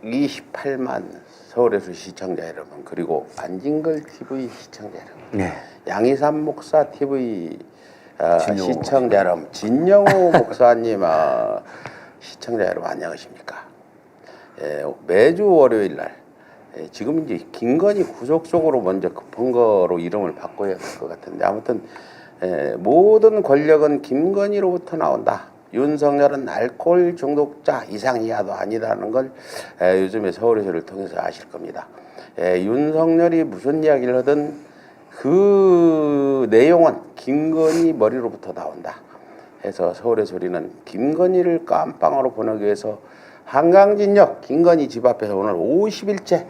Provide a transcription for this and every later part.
128만 서울에서 시청자 여러분, 그리고 안진걸 TV 시청자 여러분, 네. 양희삼 목사 TV 시청자 여러분, 진영호 목사님 시청자 여러분 안녕하십니까? 매주 월요일 날 지금 이제 김건희 구속 속으로 먼저 급한 거로 이름을 바꿔야 될 것 같은데, 아무튼 모든 권력은 김건희로부터 나온다. 윤석열은 알코올 중독자 이상 이하도 아니라는 걸 요즘에 서울에서를 통해서 아실 겁니다. 윤석열이 무슨 이야기를 하든 그 내용은 김건희 머리로부터 나온다 해서 서울의 소리는 김건희를 깜빵으로 보내기 위해서 한강진역 김건희 집 앞에서 오늘 50일째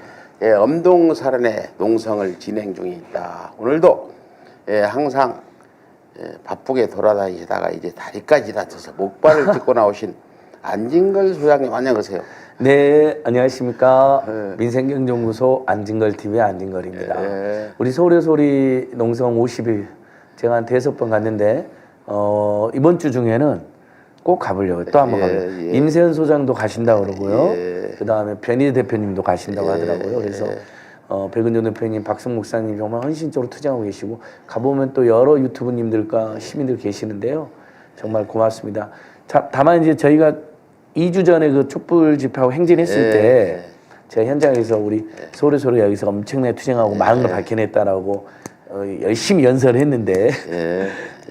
엄동살원의 농성을 진행 중에 있다. 오늘도 항상 바쁘게 돌아다니시다가 이제 다리까지 다쳐서 목발을 짚고 나오신 안진걸 소장님 안녕하세요. 네, 안녕하십니까. 민생경제연구소 안진걸 TV의 안진걸입니다. 우리 서울의 소리 농성 50일 제가 한 5번 갔는데 이번 주 중에는 꼭 가보려고요. 또 한번 가보려고. 임세현 소장도 가신다고 그러고요. 그다음에 변희 대표님도 가신다고 하더라고요. 그래서 백은종 대표님, 박승 목사님 정말 헌신적으로 투쟁하고 계시고, 가보면 또 여러 유튜브님들과 시민들 계시는데요. 정말 고맙습니다. 자, 다만 이제 저희가 2주 전에 그 촛불 집회하고 행진했을 때 제가 현장에서 우리 서울의 소리 여기서 엄청나게 투쟁하고 많은 걸 밝혀냈다라고 열심히 연설을 했는데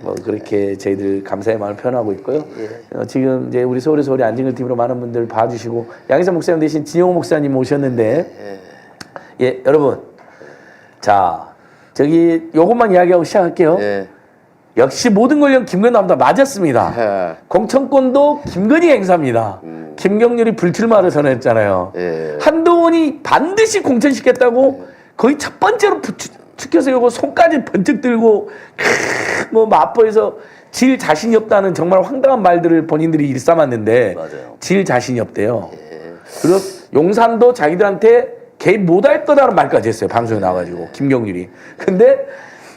뭐 그렇게 저희들 감사의 마음을 표현하고 있고요. 지금 이제 우리 서울의 소리 안진걸 TV로 많은 분들 봐주시고, 양희삼 목사님 대신 진영호 목사님 오셨는데, 여러분, 자, 저기 요것만 이야기하고 시작할게요. 역시 모든 권력 김건희 나옵니다. 맞았습니다. 공천권도 김건희 행사입니다. 김경률이 불출마를 선언했잖아요. 한동훈이 반드시 공천시켰다고 거의 첫 번째로 축켜 세우고 손까지 번쩍 들고 뭐 마포에서 질 자신이 없다는 정말 황당한 말들을 본인들이 일삼았는데, 맞아요. 질 자신이 없대요. 그리고 용산도 자기들한테 개입 못할 거다라는 말까지 했어요. 방송에 나와가지고 김경률이. 근데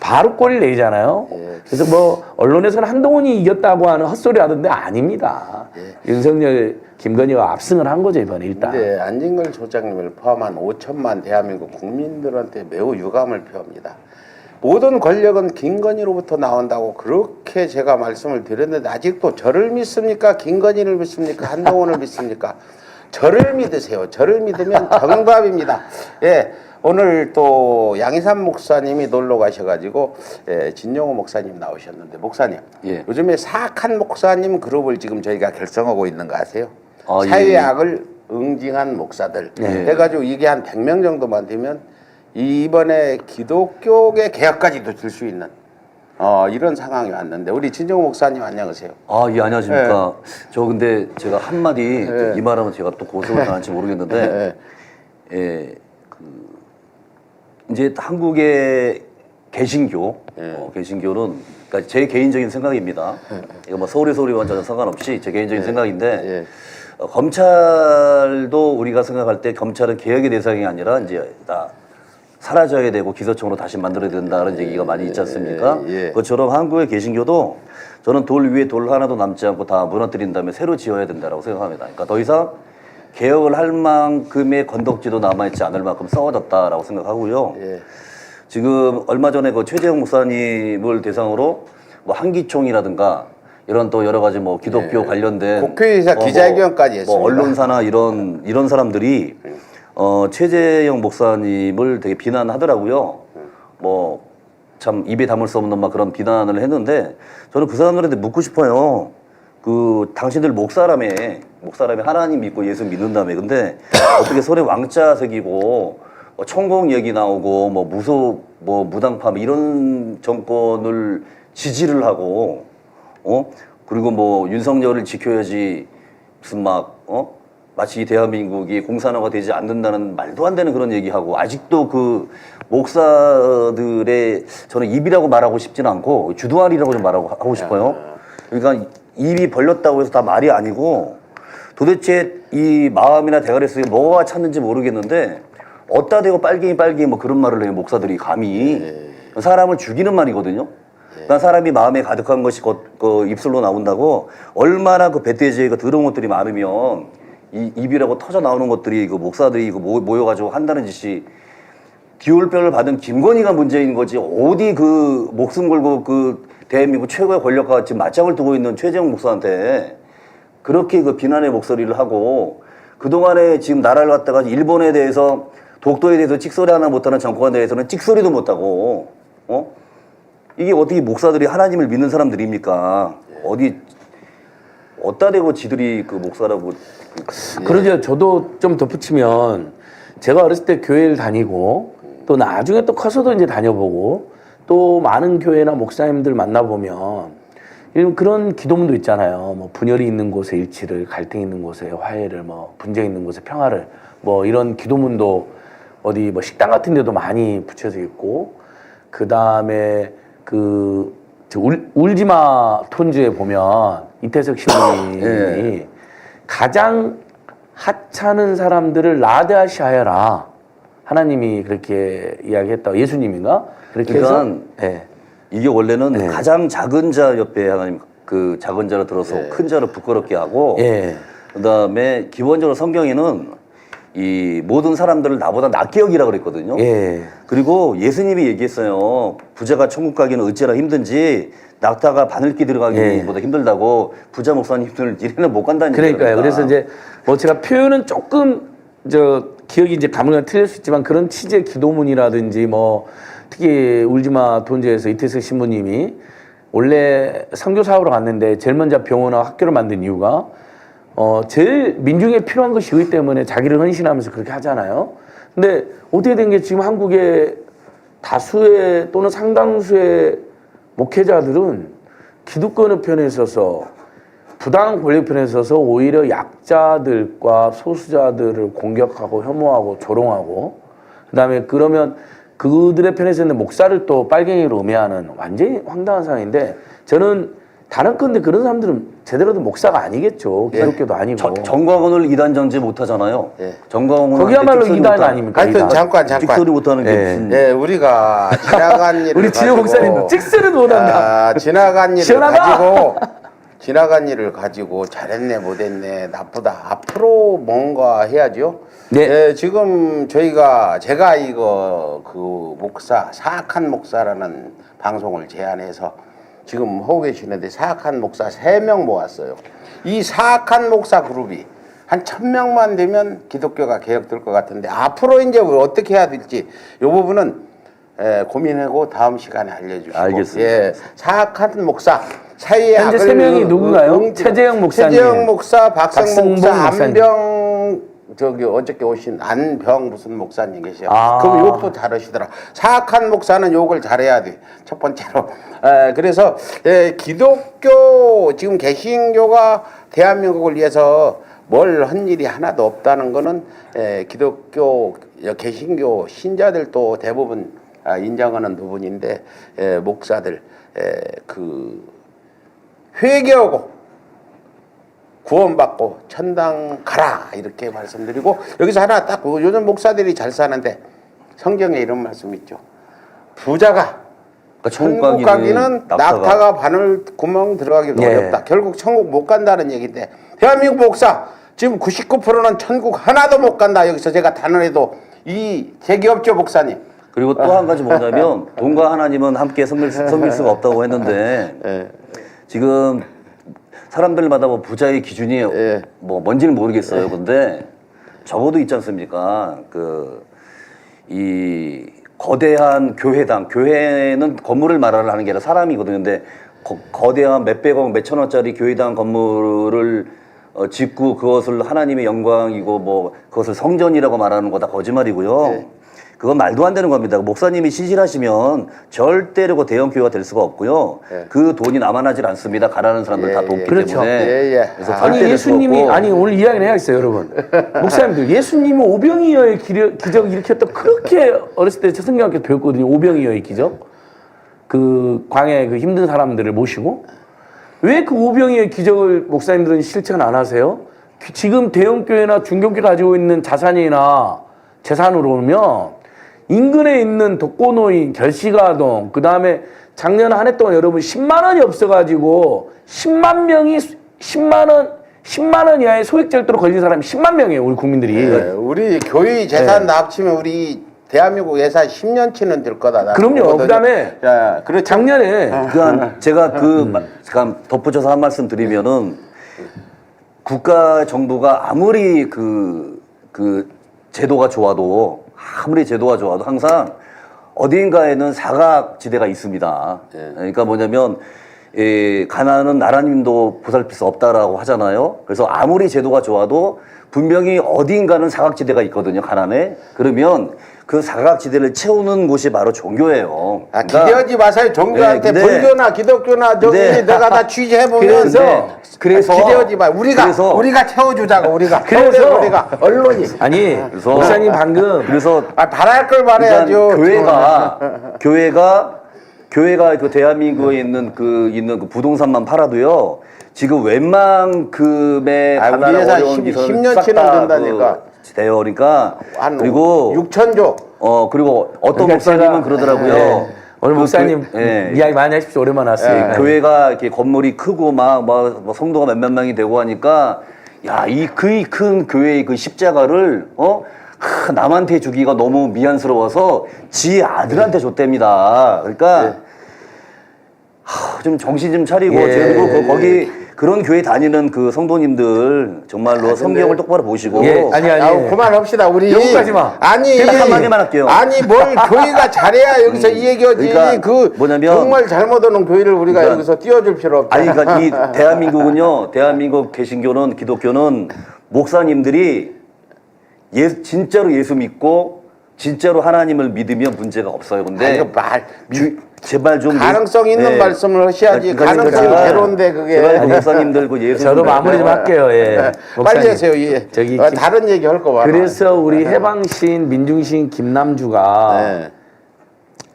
바로 꼬리를 내잖아요. 그래서 뭐 언론에서는 한동훈이 이겼다고 하는 헛소리 하던데 아닙니다. 윤석열, 김건희가 압승을 한 거죠 이번에 일단. 네, 안진걸 소장님을 포함한 5천만 대한민국 국민들한테 매우 유감을 표합니다. 모든 권력은 김건희로부터 나온다고 그렇게 제가 말씀을 드렸는데 아직도 저를 믿습니까? 김건희를 믿습니까? 한동훈을 믿습니까? 저를 믿으세요. 저를 믿으면 정답입니다. 오늘 또 양희삼 목사님이 놀러 가셔가지고 진영호 목사님 나오셨는데, 목사님 요즘에 사악한 목사님 그룹을 지금 저희가 결성하고 있는 거 아세요? 사회악을 응징한 목사들 해가지고 이게 한 100명 정도만 되면 이번에 기독교계 개혁까지도 줄 수 있는 이런 상황이 왔는데, 우리 진정호 목사님 안녕하세요. 예, 안녕하십니까. 저 근데 제가 한마디 이 말하면 제가 또 고소를 당할지 모르겠는데, 이제 한국의 개신교, 개신교는 그러니까 제 개인적인 생각입니다. 이거 뭐 서울의 소리와 전혀 상관없이 제 개인적인 생각인데, 검찰도 우리가 생각할 때 검찰은 개혁의 대상이 아니라 이제 다 사라져야 되고 기소청으로 다시 만들어야 된다는 얘기가 많이 있지 않습니까? 그것처럼 한국의 개신교도 저는 돌 위에 돌 하나도 남지 않고 다 무너뜨린 다음에 새로 지어야 된다고 생각합니다. 그러니까 더 이상 개혁을 할 만큼의 건덕지도 남아있지 않을 만큼 썩어졌다라고 생각하고요. 지금 얼마 전에 그 최재형 목사님을 대상으로 뭐 한기총이라든가 이런 또 여러 가지 뭐 기독교 관련된 국회의사 기자회견까지 했습니다. 뭐 언론사나 이런 사람들이 최재형 목사님을 되게 비난하더라고요. 뭐 참 입에 담을 수 없는 막 그런 비난을 했는데, 저는 그 사람들한테 묻고 싶어요. 그 당신들 목사라며 하나님 믿고 예수 믿는다며. 근데 어떻게 손에 왕자 새기고 천공 얘기 나오고 뭐 무속 뭐 무당파 이런 정권을 지지를 하고 그리고 뭐 윤석열을 지켜야지 무슨 마치 대한민국이 공산화가 되지 않는다는 말도 안 되는 그런 얘기하고, 아직도 그 목사들의 저는 입이라고 말하고 싶지는 않고 주둥아리라고 좀 하고 싶어요. 그러니까 입이 벌렸다고 해서 다 말이 아니고, 도대체 이 마음이나 대가리 속에 뭐가 찼는지 모르겠는데 어따 대고 빨갱이 뭐 그런 말을 해요. 목사들이 감히. 사람을 죽이는 말이거든요. 그러니까 사람이 마음에 가득한 것이 그 입술로 나온다고. 얼마나 그 배돼지가 더러운 것들이 많으면 입이라고 터져 나오는 것들이 이거 목사들이 이거 모여가지고 한다는 짓이 기울병을 받은 김건희가 문제인 거지 어디 그 목숨 걸고 그 대한민국 최고의 권력과 지금 맞짱을 두고 있는 최재형 목사한테 그렇게 그 비난의 목소리를 하고 그동안에 지금 나라를 갖다가 일본에 대해서 독도에 대해서 찍소리 하나 못하는 정권에 대해서는 찍소리도 못하고 이게 어떻게 목사들이 하나님을 믿는 사람들입니까? 어디다 대고 지들이 그 목사라고 그러죠. 저도 좀 덧붙이면 제가 어렸을 때 교회를 다니고 또 나중에 또 커서도 이제 다녀보고 또 많은 교회나 목사님들 만나보면 그런 기도문도 있잖아요. 뭐 분열이 있는 곳에 일치를, 갈등이 있는 곳에 화해를, 뭐 분쟁이 있는 곳에 평화를, 뭐 이런 기도문도 어디 뭐 식당 같은 데도 많이 붙여져 있고, 그 다음에 울지마 톤즈에 보면 이태석 신부님이 예. 가장 하찮은 사람들을 라드하시하여라. 하나님이 그렇게 이야기했다. 예수님인가? 그렇게 그러니까 해서 예. 이게 원래는 가장 작은 자 옆에 하나님 그 작은 자를 들어서 큰 자를 부끄럽게 하고 예. 그다음에 기본적으로 성경에는 이 모든 사람들을 나보다 낮게 여기라 그랬거든요. 예. 그리고 예수님이 얘기했어요. 부자가 천국 가기는 어찌나 힘든지 낙타가 바늘기 들어가기보다 힘들다고 부자 목사님들 이래는 못 간다는 얘기예요. 그러니까요. 그래서 이제 뭐 제가 표현은 조금 기억이 이제 가물가물 틀릴 수 있지만 그런 취지의 기도문이라든지 뭐 특히 울지마 톤즈에서 이태석 신부님이 원래 선교 사업으로 갔는데 제일 먼저 병원과 학교를 만든 이유가 제일 민중에 필요한 것이기 때문에 자기를 헌신하면서 그렇게 하잖아요. 근데 어떻게 된 게 지금 한국의 다수의 또는 상당수의 목회자들은 기득권의 편에 있어서 부당한 권력 편에 있어서 오히려 약자들과 소수자들을 공격하고 혐오하고 조롱하고 그다음에 그러면 그들의 편에 있는 목사를 또 빨갱이로 음해하는 완전히 황당한 상황인데 저는 단언컨대 그런 사람들은 제대로 된 목사가 아니겠죠. 기독교도 아니고. 정광훈을 이단 정지 못하잖아요. 예. 정광훈은 거기야말로 이단 아닙니까? 하여튼 이단. 잠깐 찍소리 못하는 게 무슨 예, 우리가 지나간 일을 우리 지효 목사님도 찍소리도 못한다. 지나간 일을 가지고 잘했네 못했네 나쁘다 앞으로 뭔가 해야죠. 네. 예, 지금 제가 이거 그 목사 사악한 목사라는 방송을 제안해서 지금 하고 계시는데 사악한 목사 3명 모았어요. 이 사악한 목사 그룹이 한 1000명만 되면 기독교가 개혁될 것 같은데 앞으로 이제 어떻게 해야 될지 이 부분은 고민하고 다음 시간에 알려주시고. 알겠습니다. 예, 사악한 목사 사이에 현재 3명이 누군가요? 최재형 목사님, 최재형 목사, 박승 목사, 목사님. 안병 어저께 오신 안병 무슨 목사님 계셔요. 아. 그럼 욕도 잘하시더라. 사악한 목사는 욕을 잘해야 돼. 첫 번째로. 그래서 기독교 지금 개신교가 대한민국을 위해서 뭘 한 일이 하나도 없다는 거는 기독교 개신교 신자들도 대부분 인정하는 부분인데 목사들 회개하고 구원받고 천당 가라 이렇게 말씀드리고 여기서 하나 딱 요즘 목사들이 잘 사는데 성경에 이런 말씀 있죠. 부자가 천국 가기는 낙타가 바늘 구멍 들어가기도 어렵다. 결국 천국 못 간다는 얘기인데 대한민국 목사 지금 99%는 천국 하나도 못 간다. 여기서 제가 단언해도 이 제기업죠 목사님. 그리고 또 한 가지 뭐냐면 돈과 하나님은 함께 섬길 수가 없다고 했는데 지금 사람들마다 뭐 부자의 기준이 뭐 뭔지는 모르겠어요. 근데 적어도 있지 않습니까? 이 거대한 교회는 건물을 말하는 게 아니라 사람이거든요. 근데 거대한 몇백억, 몇천억짜리 교회당 건물을 짓고 그것을 하나님의 영광이고 뭐 그것을 성전이라고 말하는 거 다 거짓말이고요. 그건 말도 안 되는 겁니다. 목사님이 신실하시면 절대로 그 대형 교회가 될 수가 없고요. 그 돈이 남아나질 않습니다. 가라는 사람들 다 돕기 그렇죠. 때문에. 그래서 아니 예수님이 오늘 이야기를 해야겠어요, 여러분. 목사님들 예수님이 오병이어의 기적을 일으켰다 그렇게 어렸을 때 성경학교 배웠거든요. 오병이어의 기적. 그 광야에 그 힘든 사람들을 모시고 왜 그 오병이어의 기적을 목사님들은 실천 안 하세요? 지금 대형 교회나 중경교 가지고 있는 자산이나 재산으로 오면 인근에 있는 독거노인, 결식아동, 그 다음에 작년 한 해 동안 여러분 10만 원이 없어가지고 10만 명이 10만 10만 원 이하의 소액 절도로 걸린 사람이 10만 명이에요, 우리 국민들이. 네, 우리 교회 재산 다 합치면 우리 대한민국 예산 10년치는 될 거다. 나는 그럼요. 보거든요. 그다음에 자, 그렇죠. 작년에 그러니까 제가 잠깐 덧붙여서 한 말씀 드리면은 국가 정부가 아무리 그 제도가 좋아도 항상 어딘가에는 사각지대가 있습니다. 그러니까 뭐냐면 가난은 나라님도 보살필 수 없다라고 하잖아요. 그래서 아무리 제도가 좋아도 분명히 어딘가는 사각지대가 있거든요. 가난에. 그러면 그 사각지대를 채우는 곳이 바로 종교예요. 아, 기대하지 마세요. 종교한테 네, 근데- 불교나 기독교나 저기 네. 내가 다 취재해보면 그래서 기대하지 마. 우리가 채워주자고 우리가. 그래서- 우리가 언론이. 아니 그래서- 목사님 방금 그래서 바랄 걸 말해야죠. 교회가 그 대한민국에 있는 그 부동산만 팔아도요. 지금 웬만큼의 아, 우리 가난한 회사 어려운 10 기사를 10년치는 싹다 된다니까. 돼요. 그러니까 한 그리고 6천조. 그리고 어떤 그러니까 목사님은 제가- 그러더라고요. 네. 오늘 그 목사님 이야기 많이 하십시오. 오랜만에 왔으니까. 교회가 이렇게 건물이 크고 뭐 성도가 몇몇 명이 되고 하니까 야, 그 큰 교회의 그 십자가를 남한테 주기가 너무 미안스러워서 지 아들한테 줬답니다. 그러니까 좀 정신 좀 차리고 그리고 거기 그런 교회 다니는 그 성도님들 정말로 성경을 똑바로 보시고 아니 아우, 그만합시다. 우리 욕하지 마. 아니 딱 한마디만 할게요. 아니 뭘 교회가 잘해야 여기서 이 얘기하지. 그러니까 그 뭐냐면- 정말 잘못하는 교회를 우리가 그러니까- 여기서 띄워줄 필요 없다. 아니 그러니까 이 대한민국 개신교는 기독교는 목사님들이 진짜로 예수 믿고 진짜로 하나님을 믿으면 문제가 없어요. 근데 이거 제발 좀 가능성 있는 말씀을 하셔야지. 가능성이 제로인데 그게. 제발 목사님들 그 예수 저도 마무리 좀 할게요. 예. 빨리 목사님. 하세요. 예. 저기 다른 얘기 할 거 많아. 그래서 우리 해방시인 민중시인 김남주가 네.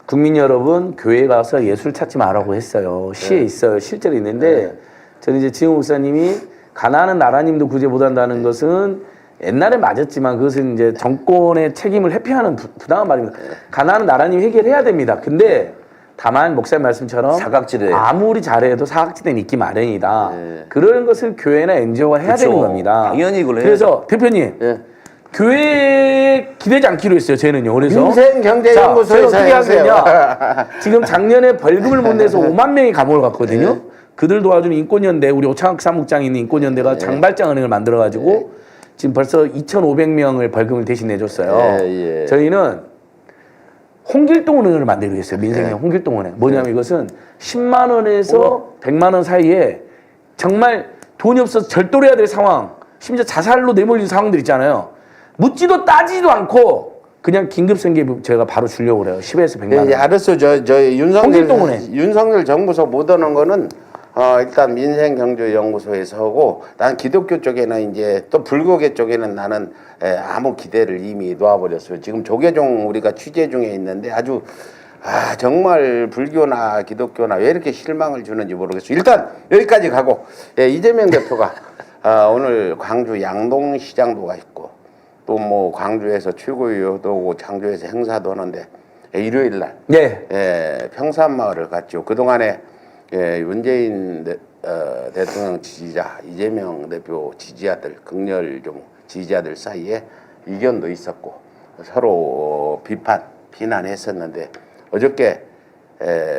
국민 여러분 교회 가서 예술 찾지 말라고 했어요. 시에 있어요. 실제로 있는데 저는 이제 지금 목사님이 가난한 나라님도 구제 못한다는 것은 옛날에 맞았지만 그것은 이제 정권의 책임을 회피하는 부당한 말입니다. 가난한 나라님 해결해야 됩니다. 근데 다만 목사님 말씀처럼 사각지대. 아무리 잘해도 사각지대는 있기 마련이다. 그런 것을 교회나 NGO가 해야 그쵸. 되는 겁니다. 당연히 그걸 해야죠. 그래서 대표님 교회에 기대지 않기로 했어요. 저희는요. 그래서 민생경제연구소에서 자, 저희가 어떻게 해주세요. 하느냐. 지금 작년에 벌금을 못 내서 5만 명이 감옥을 갔거든요. 그들 도와주는 인권연대, 우리 오창학 사무국장이 있는 인권연대가 장발장은행을 만들어가지고 지금 벌써 2,500명을 벌금을 대신 내줬어요. 저희는 홍길동은행을 만들기로 했어요. 민생형 홍길동은행. 뭐냐면 이것은 10만 원에서 100만 원 사이에 정말 돈이 없어서 절도를 해야 될 상황, 심지어 자살로 내몰린 상황들 있잖아요. 묻지도 따지도 않고 그냥 긴급생계 제가 바로 주려고 그래요. 10에서 100만 원. 알았어. 저 홍길동은행. 윤석열 정부서 못 오는 거는 일단 민생경제연구소에서 하고 난 기독교 쪽에는 이제 또 불교계 쪽에는 나는 아무 기대를 이미 놓아버렸어요. 지금 조계종 우리가 취재 중에 있는데 아주 정말 불교나 기독교나 왜 이렇게 실망을 주는지 모르겠어요. 일단 여기까지 가고 이재명 대표가 오늘 광주 양동시장도 가 있고 또 뭐 광주에서 최고위원도 오고 장주에서 행사도 하는데 일요일 날 평산마을을 갔죠. 그동안에 문재인 대통령 지지자 이재명 대표 지지자들 극렬 좀 지지자들 사이에 이견도 있었고 서로 비난했었는데 어저께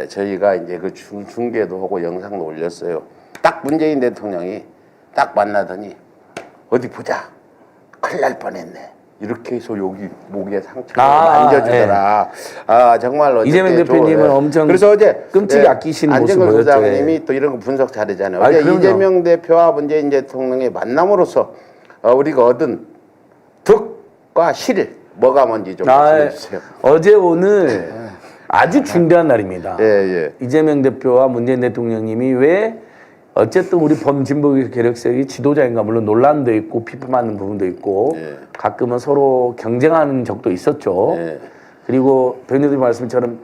저희가 이제 그 중계도 하고 영상도 올렸어요. 딱 문재인 대통령이 딱 만나더니 어디 보자 큰일 날 뻔했네. 이렇게 해서 여기 목에 상처를 만져주더라. 정말로 이재명 대표님은 엄청 그래서 어제 끔찍이 아끼시는 모습 안진걸 보였죠. 부장님이 또 이런 거 분석 잘하잖아요. 아니, 어제 그럼요. 이재명 대표와 문재인 대통령의 만남으로서 우리가 얻은 득과 실 뭐가 뭔지 좀 말씀해 주세요. 어제 오늘 아주 중대한 날입니다. 예. 이재명 대표와 문재인 대통령님이 왜 어쨌든 우리 범진보 개혁세력이 지도자인가 물론 논란도 있고 비판받는 부분도 있고 가끔은 서로 경쟁하는 적도 있었죠. 그리고 변호사님 말씀처럼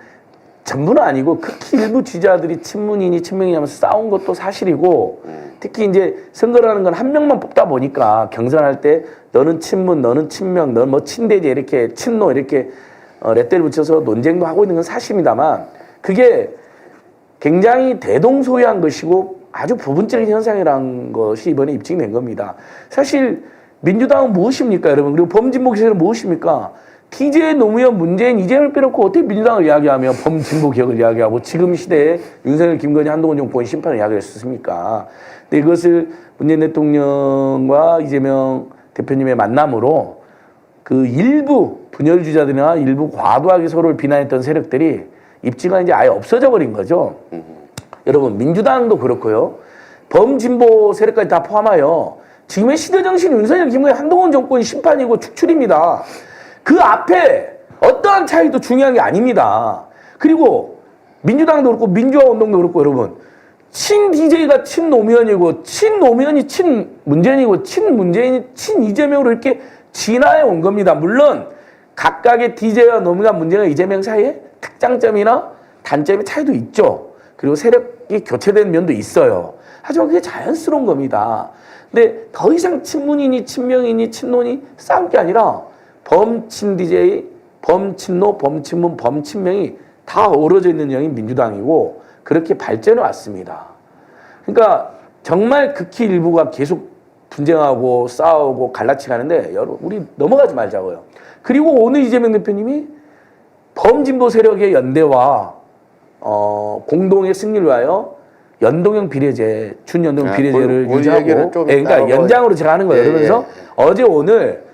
전부는 아니고 극히 일부 지지자들이 친문이니 친명이니 하면서 싸운 것도 사실이고 특히 이제 선거라는 건 한 명만 뽑다 보니까 경선할 때 너는 친문, 너는 친명, 너는 뭐 친대제 이렇게 친노 이렇게 렛대를 붙여서 논쟁도 하고 있는 건 사실입니다만 그게 굉장히 대동소이한 것이고 아주 부분적인 현상이라는 것이 이번에 입증된 겁니다. 사실 민주당은 무엇입니까, 여러분? 그리고 범진보 기세는 무엇입니까? TJ, 노무현, 문재인, 이재명을 빼놓고 어떻게 민주당을 이야기하며 범진보 개혁을 이야기하고 지금 시대에 윤석열, 김건희, 한동훈 정권 심판을 이야기했습니까? 근데 이것을 문재인 대통령과 이재명 대표님의 만남으로 그 일부 분열주자들이나 일부 과도하게 서로를 비난했던 세력들이 입지가 이제 아예 없어져 버린 거죠. 여러분, 민주당도 그렇고요. 범진보 세력까지 다 포함하여 지금의 시대정신 윤석열, 김건희, 한동훈 정권이 심판이고 축출입니다. 그 앞에 어떠한 차이도 중요한 게 아닙니다. 그리고 민주당도 그렇고 민주화 운동도 그렇고 여러분, 친 DJ가 친 노무현이고 친 노무현이 친 문재인이고 친 문재인이 친 이재명으로 이렇게 진화해 온 겁니다. 물론 각각의 DJ와 노무현, 문재인과 이재명 사이에 특장점이나 단점의 차이도 있죠. 그리고 세력이 교체되는 면도 있어요. 하지만 그게 자연스러운 겁니다. 근데 더 이상 친문이니 친명이니 친노니 싸울 게 아니라 범친 DJ, 범친노, 범친문, 범친명이 다 어우러져 있는 영이 민주당이고 그렇게 발전해 왔습니다. 그러니까 정말 극히 일부가 계속 분쟁하고 싸우고 갈라치고 하는데 여러분 우리 넘어가지 말자고요. 그리고 오늘 이재명 대표님이 범진보 세력의 연대와 공동의 승리를 위하여 연동형 비례제, 준연동형 비례제를 유지하고 그러니까 연장으로 제가 하는 거예요. 그러면서 어제 오늘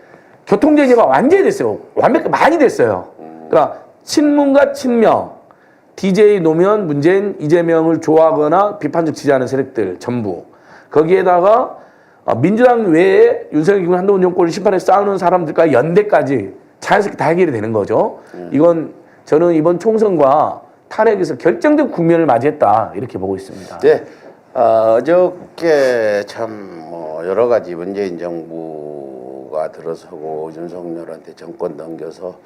교통제재가 완전히 됐어요. 완벽히 많이 됐어요. 그러니까 친문과 친명, DJ, 노무현, 문재인, 이재명을 좋아하거나 비판적 지지하는 세력들 전부 거기에다가 민주당 외에 윤석열, 김건희, 한동훈 정권을 심판해 싸우는 사람들과 연대까지 자연스럽게 다 해결이 되는 거죠. 이건 저는 이번 총선과 탄핵에서 결정적 국면을 맞이했다 이렇게 보고 있습니다. 네, 어저께 참 뭐 여러 가지 문재인 정부가 들어서고 윤석열한테 정권 넘겨서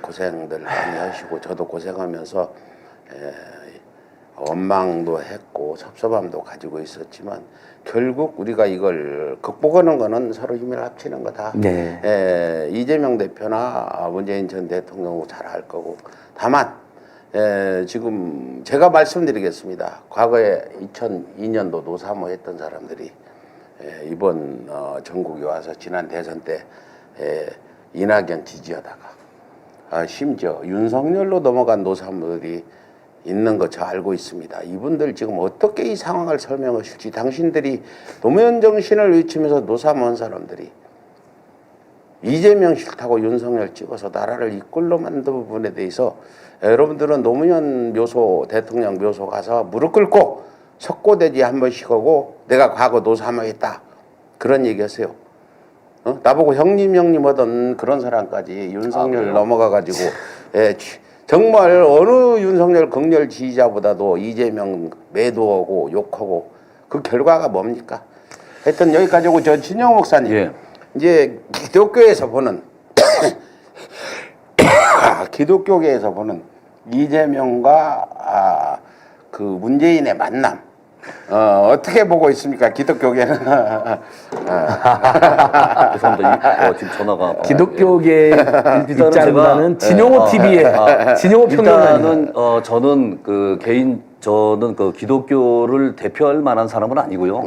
고생들 많이 하시고 저도 고생하면서 원망도 했고 섭섭함도 가지고 있었지만 결국 우리가 이걸 극복하는 거는 서로 힘을 합치는 거다. 네. 이재명 대표나 문재인 전 대통령도 잘할 거고 다만 지금 제가 말씀드리겠습니다. 과거에 2002년도 노사모 했던 사람들이 이번 전국에 와서 지난 대선 때 이낙연 지지하다가 심지어 윤석열로 넘어간 노사모들이 있는 거 저 알고 있습니다. 이분들 지금 어떻게 이 상황을 설명하실지 당신들이 노무현 정신을 외치면서 노사모한 사람들이 이재명 싫다고 윤석열 찍어서 나라를 이꼴로 만든 부분에 대해서 여러분들은 노무현 묘소, 대통령 묘소 가서 무릎 꿇고 석고대지 한 번씩 하고 내가 과거 노사모했다 그런 얘기하세요. 나보고 형님 하던 그런 사람까지 윤석열 넘어가가지고 정말 어느 윤석열 극렬 지지자보다도 이재명 매도하고 욕하고 그 결과가 뭡니까? 하여튼 여기까지 오고 저 진영 목사님 이제 기독교에서 보는 기독교계에서 보는 이재명과 그 문재인의 만남 어떻게 보고 있습니까? 기독교계는 죄송합니다. 지금 전화가 기독교계 입장보다는 진용호 TV의 진용호 평론가는 일단은 저는 저는 그 기독교를 대표할 만한 사람은 아니고요.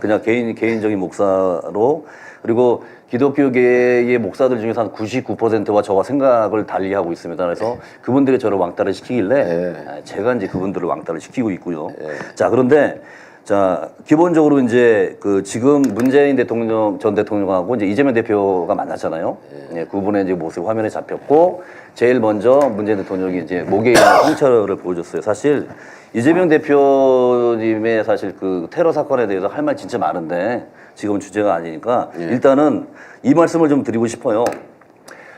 그냥 개인적인 목사로 그리고 기독교계의 목사들 중에서 한 99%와 저와 생각을 달리하고 있습니다. 그래서 그분들이 저를 왕따를 시키길래 제가 이제 그분들을 왕따를 시키고 있고요. 자, 그런데 기본적으로 이제 지금 문재인 전 대통령하고 이제 이재명 대표가 만났잖아요. 그분의 이제 모습이 화면에 잡혔고 제일 먼저 문재인 대통령이 이제 목에 있는 상처를 보여줬어요. 사실 이재명 대표님의 사실 그 테러 사건에 대해서 할 말 진짜 많은데 지금은 주제가 아니니까 일단은 이 말씀을 좀 드리고 싶어요.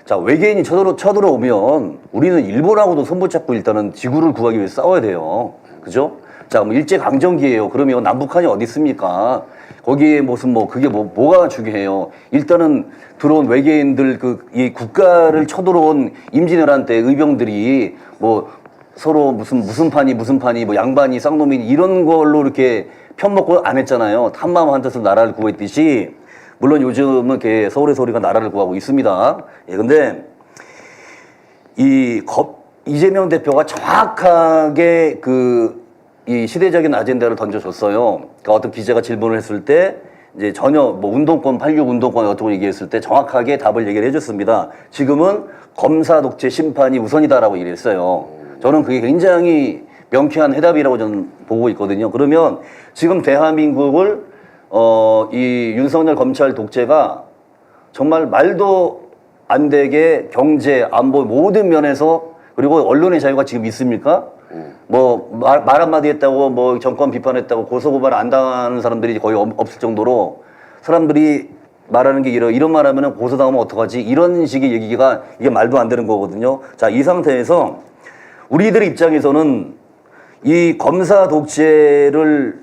자, 외계인이 쳐들어오면 우리는 일본하고도 손붙잡고 일단은 지구를 구하기 위해 싸워야 돼요. 그죠? 자, 뭐 일제강점기예요. 그러면 남북한이 어디 있습니까? 거기에 무슨 그게 뭐가 중요해요? 일단은 들어온 외계인들 이 국가를 쳐들어온 임진왜란 때 의병들이 서로 무슨 판이 양반이 쌍놈이 이런 걸로 이렇게 편먹고 안 했잖아요. 한마음 한뜻으로 나라를 구했듯이 물론 요즘은 이렇게 서울의 소리가 나라를 구하고 있습니다. 근데 이재명 대표가 정확하게 이 시대적인 아젠다를 던져줬어요. 그러니까 어떤 기자가 질문을 했을 때 이제 전혀 뭐 운동권 86 운동권 어떻게 얘기했을 때 정확하게 답을 얘기를 해줬습니다. 지금은 검사 독재 심판이 우선이다라고 얘기했어요. 저는 그게 굉장히 명쾌한 해답이라고 저는 보고 있거든요. 그러면 지금 대한민국을 이 윤석열 검찰 독재가 정말 말도 안 되게 경제, 안보 모든 면에서 그리고 언론의 자유가 지금 있습니까? 뭐 말 한마디 했다고 뭐 정권 비판했다고 고소고발 안 당하는 사람들이 거의 없을 정도로 사람들이 말하는 게 이런 말하면 고소당하면 어떡하지? 이런 식의 얘기가 이게 말도 안 되는 거거든요. 자, 이 상태에서 우리들 입장에서는 이 검사 독재를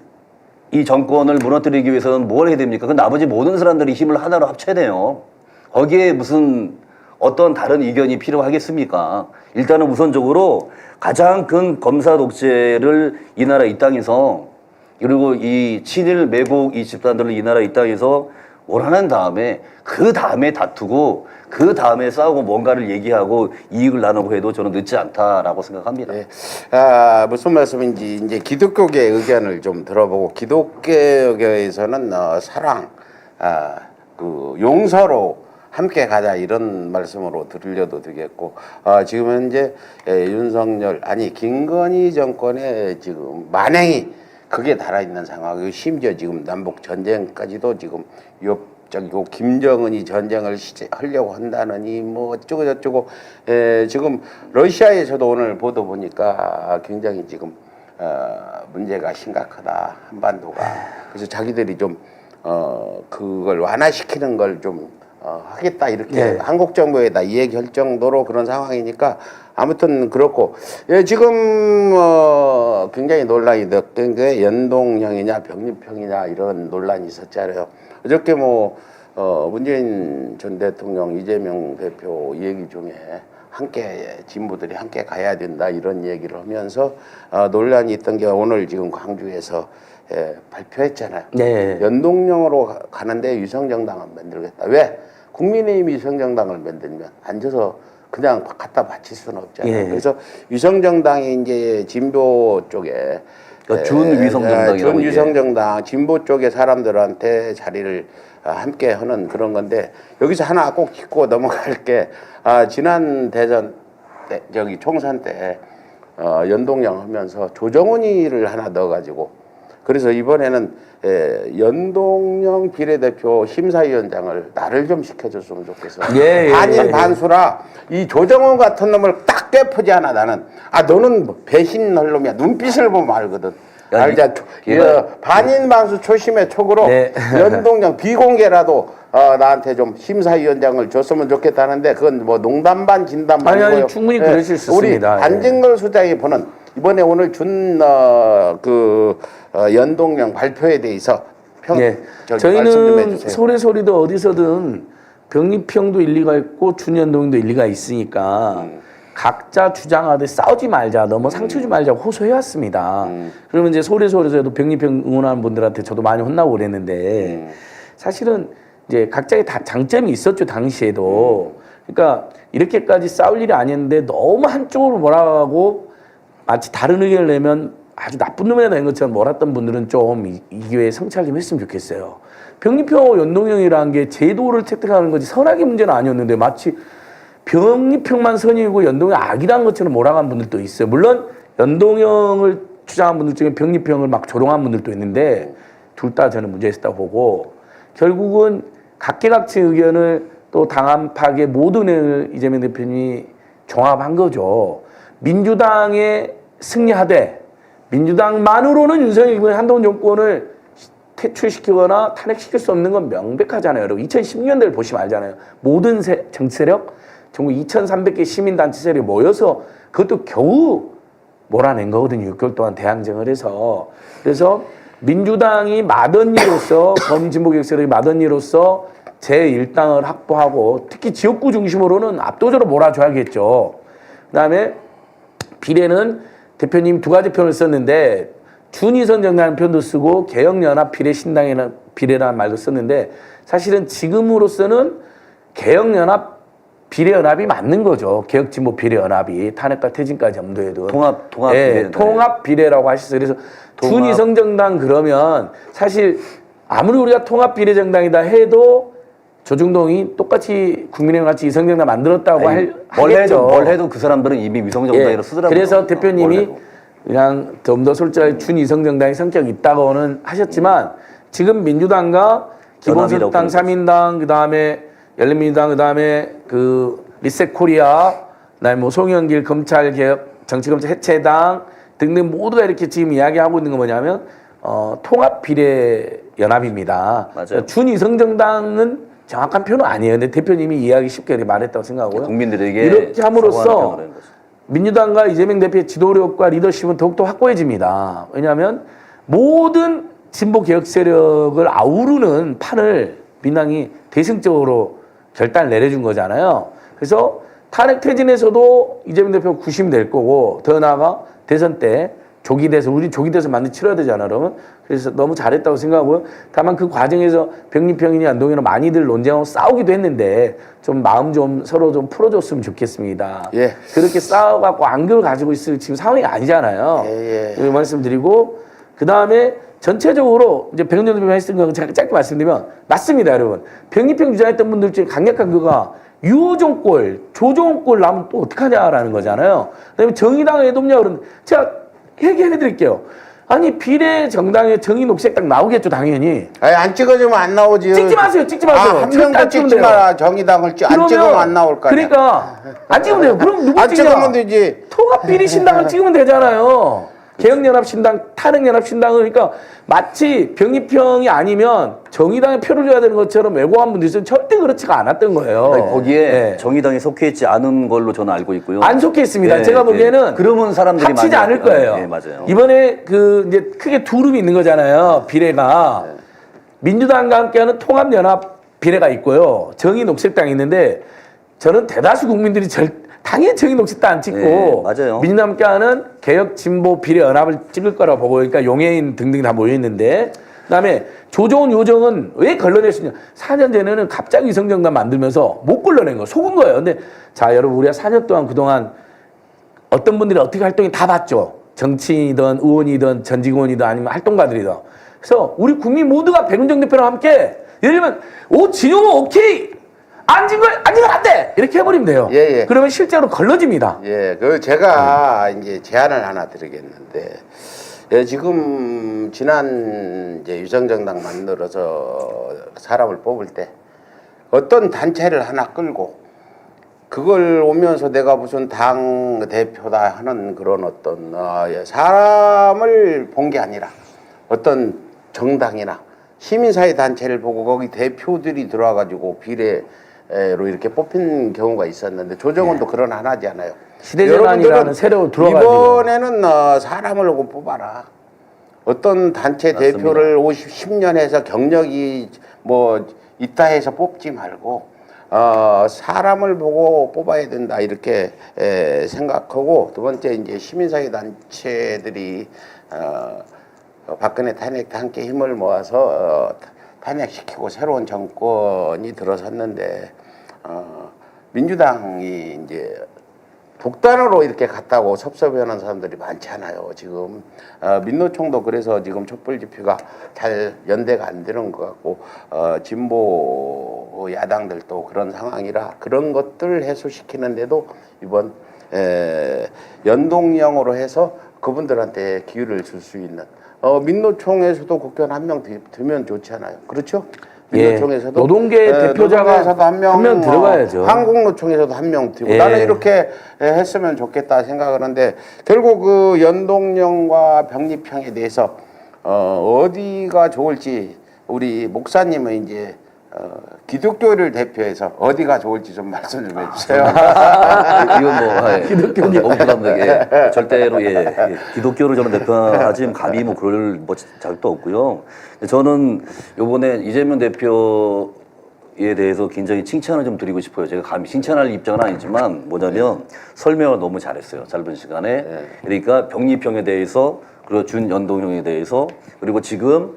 이 정권을 무너뜨리기 위해서는 뭘 해야 됩니까? 그 나머지 모든 사람들이 힘을 하나로 합쳐야 돼요. 거기에 무슨 어떤 다른 의견이 필요하겠습니까? 일단은 우선적으로 가장 큰 검사 독재를 이 나라 이 땅에서 그리고 이 친일 매국 이 집단들을 이 나라 이 땅에서 원하는 다음에 그 다음에 다투고 그 다음에 싸우고 뭔가를 얘기하고 이익을 나누고 해도 저는 늦지 않다라고 생각합니다. 네. 무슨 말씀인지 이제 기독교계의 의견을 좀 들어보고 기독교계에서는 사랑, 그 용서로 함께 가자 이런 말씀으로 들려도 되겠고 지금 현재 윤석열 김건희 정권의 지금 만행이 그게 달아있는 상황이고 심지어 지금 남북 전쟁까지도 지금 저기 김정은이 전쟁을 하려고 한다느니 뭐 어쩌고 저쩌고 지금 러시아에서도 오늘 보도 보니까 굉장히 지금 문제가 심각하다 한반도가 그래서 자기들이 좀 그걸 완화시키는 걸 좀 하겠다 이렇게 한국 정부에다 이야기할 정도로 그런 상황이니까 아무튼 그렇고 지금 굉장히 논란이 됐던 게 연동형이냐 병립형이냐 이런 논란이 있었잖아요. 어저께 문재인 전 대통령 이재명 대표 얘기 중에 함께 진보들이 함께 가야 된다 이런 얘기를 하면서 논란이 있던 게 오늘 지금 광주에서 발표했잖아요. 네. 연동형으로 가는데 위성정당을 만들겠다. 왜? 국민의힘 위성정당을 만들면 앉아서 그냥 갖다 바칠 수는 없잖아요. 그래서 위성정당이 이제 진보 쪽에 준 위성정당 진보 쪽의 사람들한테 자리를 함께 하는 그런 건데 여기서 하나 꼭 짚고 넘어갈 게 지난 대선 때 총선 때 연동형 하면서 조정훈이를 하나 넣어가지고 그래서 이번에는 연동형 비례대표 심사위원장을 나를 좀 시켜줬으면 좋겠어. 반인 반수라 이 조정훈 같은 놈을 딱 꿰푸지 않아 나는. 너는 배신할 놈이야. 눈빛을 보면 알거든. 알자. 반인 반수 초심의 촉으로 연동형 비공개라도 나한테 좀 심사위원장을 줬으면 좋겠다는데 그건 뭐 농담 반 진담 반이고요. 아니 충분히 그러실 수 우리 있습니다. 안진걸 수장이 보는 이번에 오늘 준 연동형 발표에 대해서 저희는 소리도 어디서든 병립형도 일리가 있고 준연동형도 일리가 있으니까 각자 주장하듯 싸우지 말자, 너무 상처 주지 말자고 호소해왔습니다. 그러면 이제 소리에도 병립형 응원하는 분들한테 저도 많이 혼나고 그랬는데 사실은 이제 각자의 다 장점이 있었죠 당시에도. 그러니까 이렇게까지 싸울 일이 아니었는데 너무 한쪽으로 뭐라고 마치 다른 의견을 내면 아주 나쁜 놈이나 된 것처럼 몰았던 분들은 좀 이 기회에 성찰 좀 했으면 좋겠어요. 병립형 연동형이라는 게 제도를 채택하는 거지 선악의 문제는 아니었는데 마치 병립형만 선이고 연동형 악이라는 것처럼 몰아간 분들도 있어요. 물론 연동형을 주장한 분들 중에 병립형을 막 조롱한 분들도 있는데 둘 다 저는 문제 있었다고 보고 결국은 각계각층 의견을 또 당한 파괴 모든 의견을 이재명 대표님이 종합한 거죠. 민주당에 승리하되 민주당만으로는 윤석열 한동훈 정권을 퇴출시키거나 탄핵시킬 수 없는 건 명백하잖아요. 여러분 2016년대를 보시면 알잖아요. 모든 정치 세력 전국 2,300개 시민단체 세력이 모여서 그것도 겨우 몰아낸 거거든요. 6개월 동안 대항쟁을 해서. 그래서 민주당이 맏언니로서 범진보개혁 세력이 맏언니로서 제1당을 확보하고 특히 지역구 중심으로는 압도적으로 몰아줘야겠죠. 그다음에 비례는 대표님 두 가지 표현을 썼는데 준위선 정당이라는 표현도 쓰고 개혁연합 비례 신당이라는 비례라는 말도 썼는데 사실은 지금으로서는 개혁연합 비례연합이 맞는 거죠. 개혁진보 비례연합이 탄핵과 퇴진까지 염두에도 통합 예, 통합 비례라고 하셨어요. 그래서 준위성정당 그러면 사실 아무리 우리가 통합 비례정당이다 해도 조중동이 똑같이 국민의힘 같이 이성정당 만들었다고 하겠죠. 뭘 해도 그 사람들은 이미 위성정당이라 예, 쓰더라고요. 그래서 대표님이 그냥 좀 더 솔직하게 준위성정당의 성격이 있다고는 하셨지만 지금 민주당과 기본소득당, 3인당, 그다음에 열린민주당, 그다음에 그 리셋코리아, 그다음에 뭐 송영길 검찰개혁, 정치검찰 해체당 등등 모두가 이렇게 지금 이야기하고 있는 건 뭐냐면 통합 비례 연합입니다. 맞아요. 준위성정당은 정확한 표현은 아니에요. 근데 대표님이 이해하기 쉽게 말했다고 생각하고요. 국민들에게 이렇게 함으로써 사과하는 거죠. 민주당과 이재명 대표의 지도력과 리더십은 더욱더 확고해집니다. 왜냐하면 모든 진보 개혁 세력을 아우르는 판을 민당이 대승적으로 결단을 내려준 거잖아요. 그래서 탄핵 퇴진에서도 이재명 대표가 구심이 될 거고 더 나아가 대선 때 조기 대선, 우리 조기 대선 많이 치러야 되잖아요, 그러면. 그래서 너무 잘했다고 생각하고요. 다만 그 과정에서 병립형이니 안동이나 많이들 논쟁하고 싸우기도 했는데 좀 마음 좀 서로 좀 풀어줬으면 좋겠습니다. 예. 그렇게 싸워갖고 안교를 가지고 있을 지금 상황이 아니잖아요. 이 말씀드리고 그 다음에 전체적으로 이제 백년도 대표가 했던 거 제가 짧게 말씀드리면 맞습니다, 여러분. 병립형 주장했던 분들 중에 강력한 그가 유호정골, 조정골 나면 또 어떡하냐라는 거잖아요. 그다음에 정의당 왜 돕냐 그러는데 제가 얘기해 드릴게요. 아니 비례 정당에 정의녹색당 나오겠죠 당연히. 아니 안 찍어주면 안 나오지. 찍지 마세요, 찍지 마세요. 한 명도 찍지 마라. 정의당을 안 찍으면 안 나올 거 아니야. 그러니까 안 찍으면 돼요. 그럼 누구 안 찍냐? 찍으면 되지. 통합 비례 신당을 찍으면 되잖아요. 개혁연합신당, 탄핵연합신당은 그러니까 마치 병립형이 아니면 정의당에 표를 줘야 되는 것처럼 왜곡한 분들이 있어요. 절대 그렇지가 않았던 거예요. 아니, 거기에 예. 정의당이 속해 있지 않은 걸로 저는 알고 있고요. 안 속해 있습니다. 예, 제가 보기에는 예. 그러면 사람들이 합치지 많이 않을 거예요. 예, 맞아요. 이번에 그 이제 크게 두 그룹이 있는 거잖아요. 비례가 민주당과 함께하는 통합연합 비례가 있고요. 정의녹색당이 있는데 저는 대다수 국민들이 당연히 정의녹색당 안 찍고 네, 맞아요. 민주당과 함께하는 개혁진보 비례연합을 찍을 거라고 보고 그러니까 용해인 등등이 다 모여 있는데 그다음에 조정은 요정은 왜 걸러냈느냐? 4년 전에는 갑자기 위성정당 만들면서 못 걸러낸 거 속은 거예요. 근데 자 여러분 우리가 4년 동안 그동안 어떤 분들이 어떻게 활동이 다 봤죠. 정치인이든 의원이든 전직 의원이든 아니면 활동가들이든. 그래서 우리 국민 모두가 백운정 대표랑 함께 예를 들면 진용호 오케이 안진걸 안 돼! 이렇게 해버리면 돼요. 예, 예. 그러면 실제로 걸러집니다. 예, 그 제가 이제 제안을 하나 드리겠는데, 예, 지금 지난 이제 유성정당 만들어서 사람을 뽑을 때 어떤 단체를 하나 끌고 그걸 오면서 내가 무슨 당 대표다 하는 그런 어떤 사람을 본 게 아니라 어떤 정당이나 시민사회 단체를 보고 거기 대표들이 들어와가지고 비례로 이렇게 뽑힌 경우가 있었는데 조정원도 그런 하나지 않아요. 시대전환이라는 새로 들어가지고 이번에는 사람을 오고 뽑아라. 어떤 단체 맞습니다. 대표를 10년 해서 경력이 뭐 있다 해서 뽑지 말고 사람을 보고 뽑아야 된다 이렇게 생각하고 두 번째 이제 시민사회 단체들이 박근혜 탄핵 함께 힘을 모아서 탄핵시키고 새로운 정권이 들어섰는데 민주당이 이제 독단으로 이렇게 갔다고 섭섭해하는 사람들이 많잖아요. 지금 민노총도 그래서 지금 촛불 집회가 잘 연대가 안 되는 것 같고 진보 야당들도 그런 상황이라 그런 것들 해소시키는데도 이번 연동형으로 해서 그분들한테 기회를 줄 수 있는 민노총에서도 국회의원 한 명 들면 좋잖아요. 그렇죠? 민노총에서도 노동계 대표자가 한 명 들어가야죠. 한국노총에서도 한 명 들고 예. 나는 이렇게 했으면 좋겠다 생각을 하는데 결국 그 연동형과 병립형에 대해서 어디가 좋을지 우리 목사님은 이제 기독교를 대표해서 어디가 좋을지 좀 말씀 좀 해주세요. 이건 뭐 너무 부담되게 절대로 기독교를 저는 대표하지 감히 뭐 그럴 뭐 자격도 없고요. 저는 이번에 이재명 대표에 대해서 굉장히 칭찬을 좀 드리고 싶어요. 제가 감히 칭찬할 입장은 아니지만 뭐냐면 설명을 너무 잘했어요. 짧은 시간에. 그러니까 병립형에 대해서 그리고 준연동형에 대해서 그리고 지금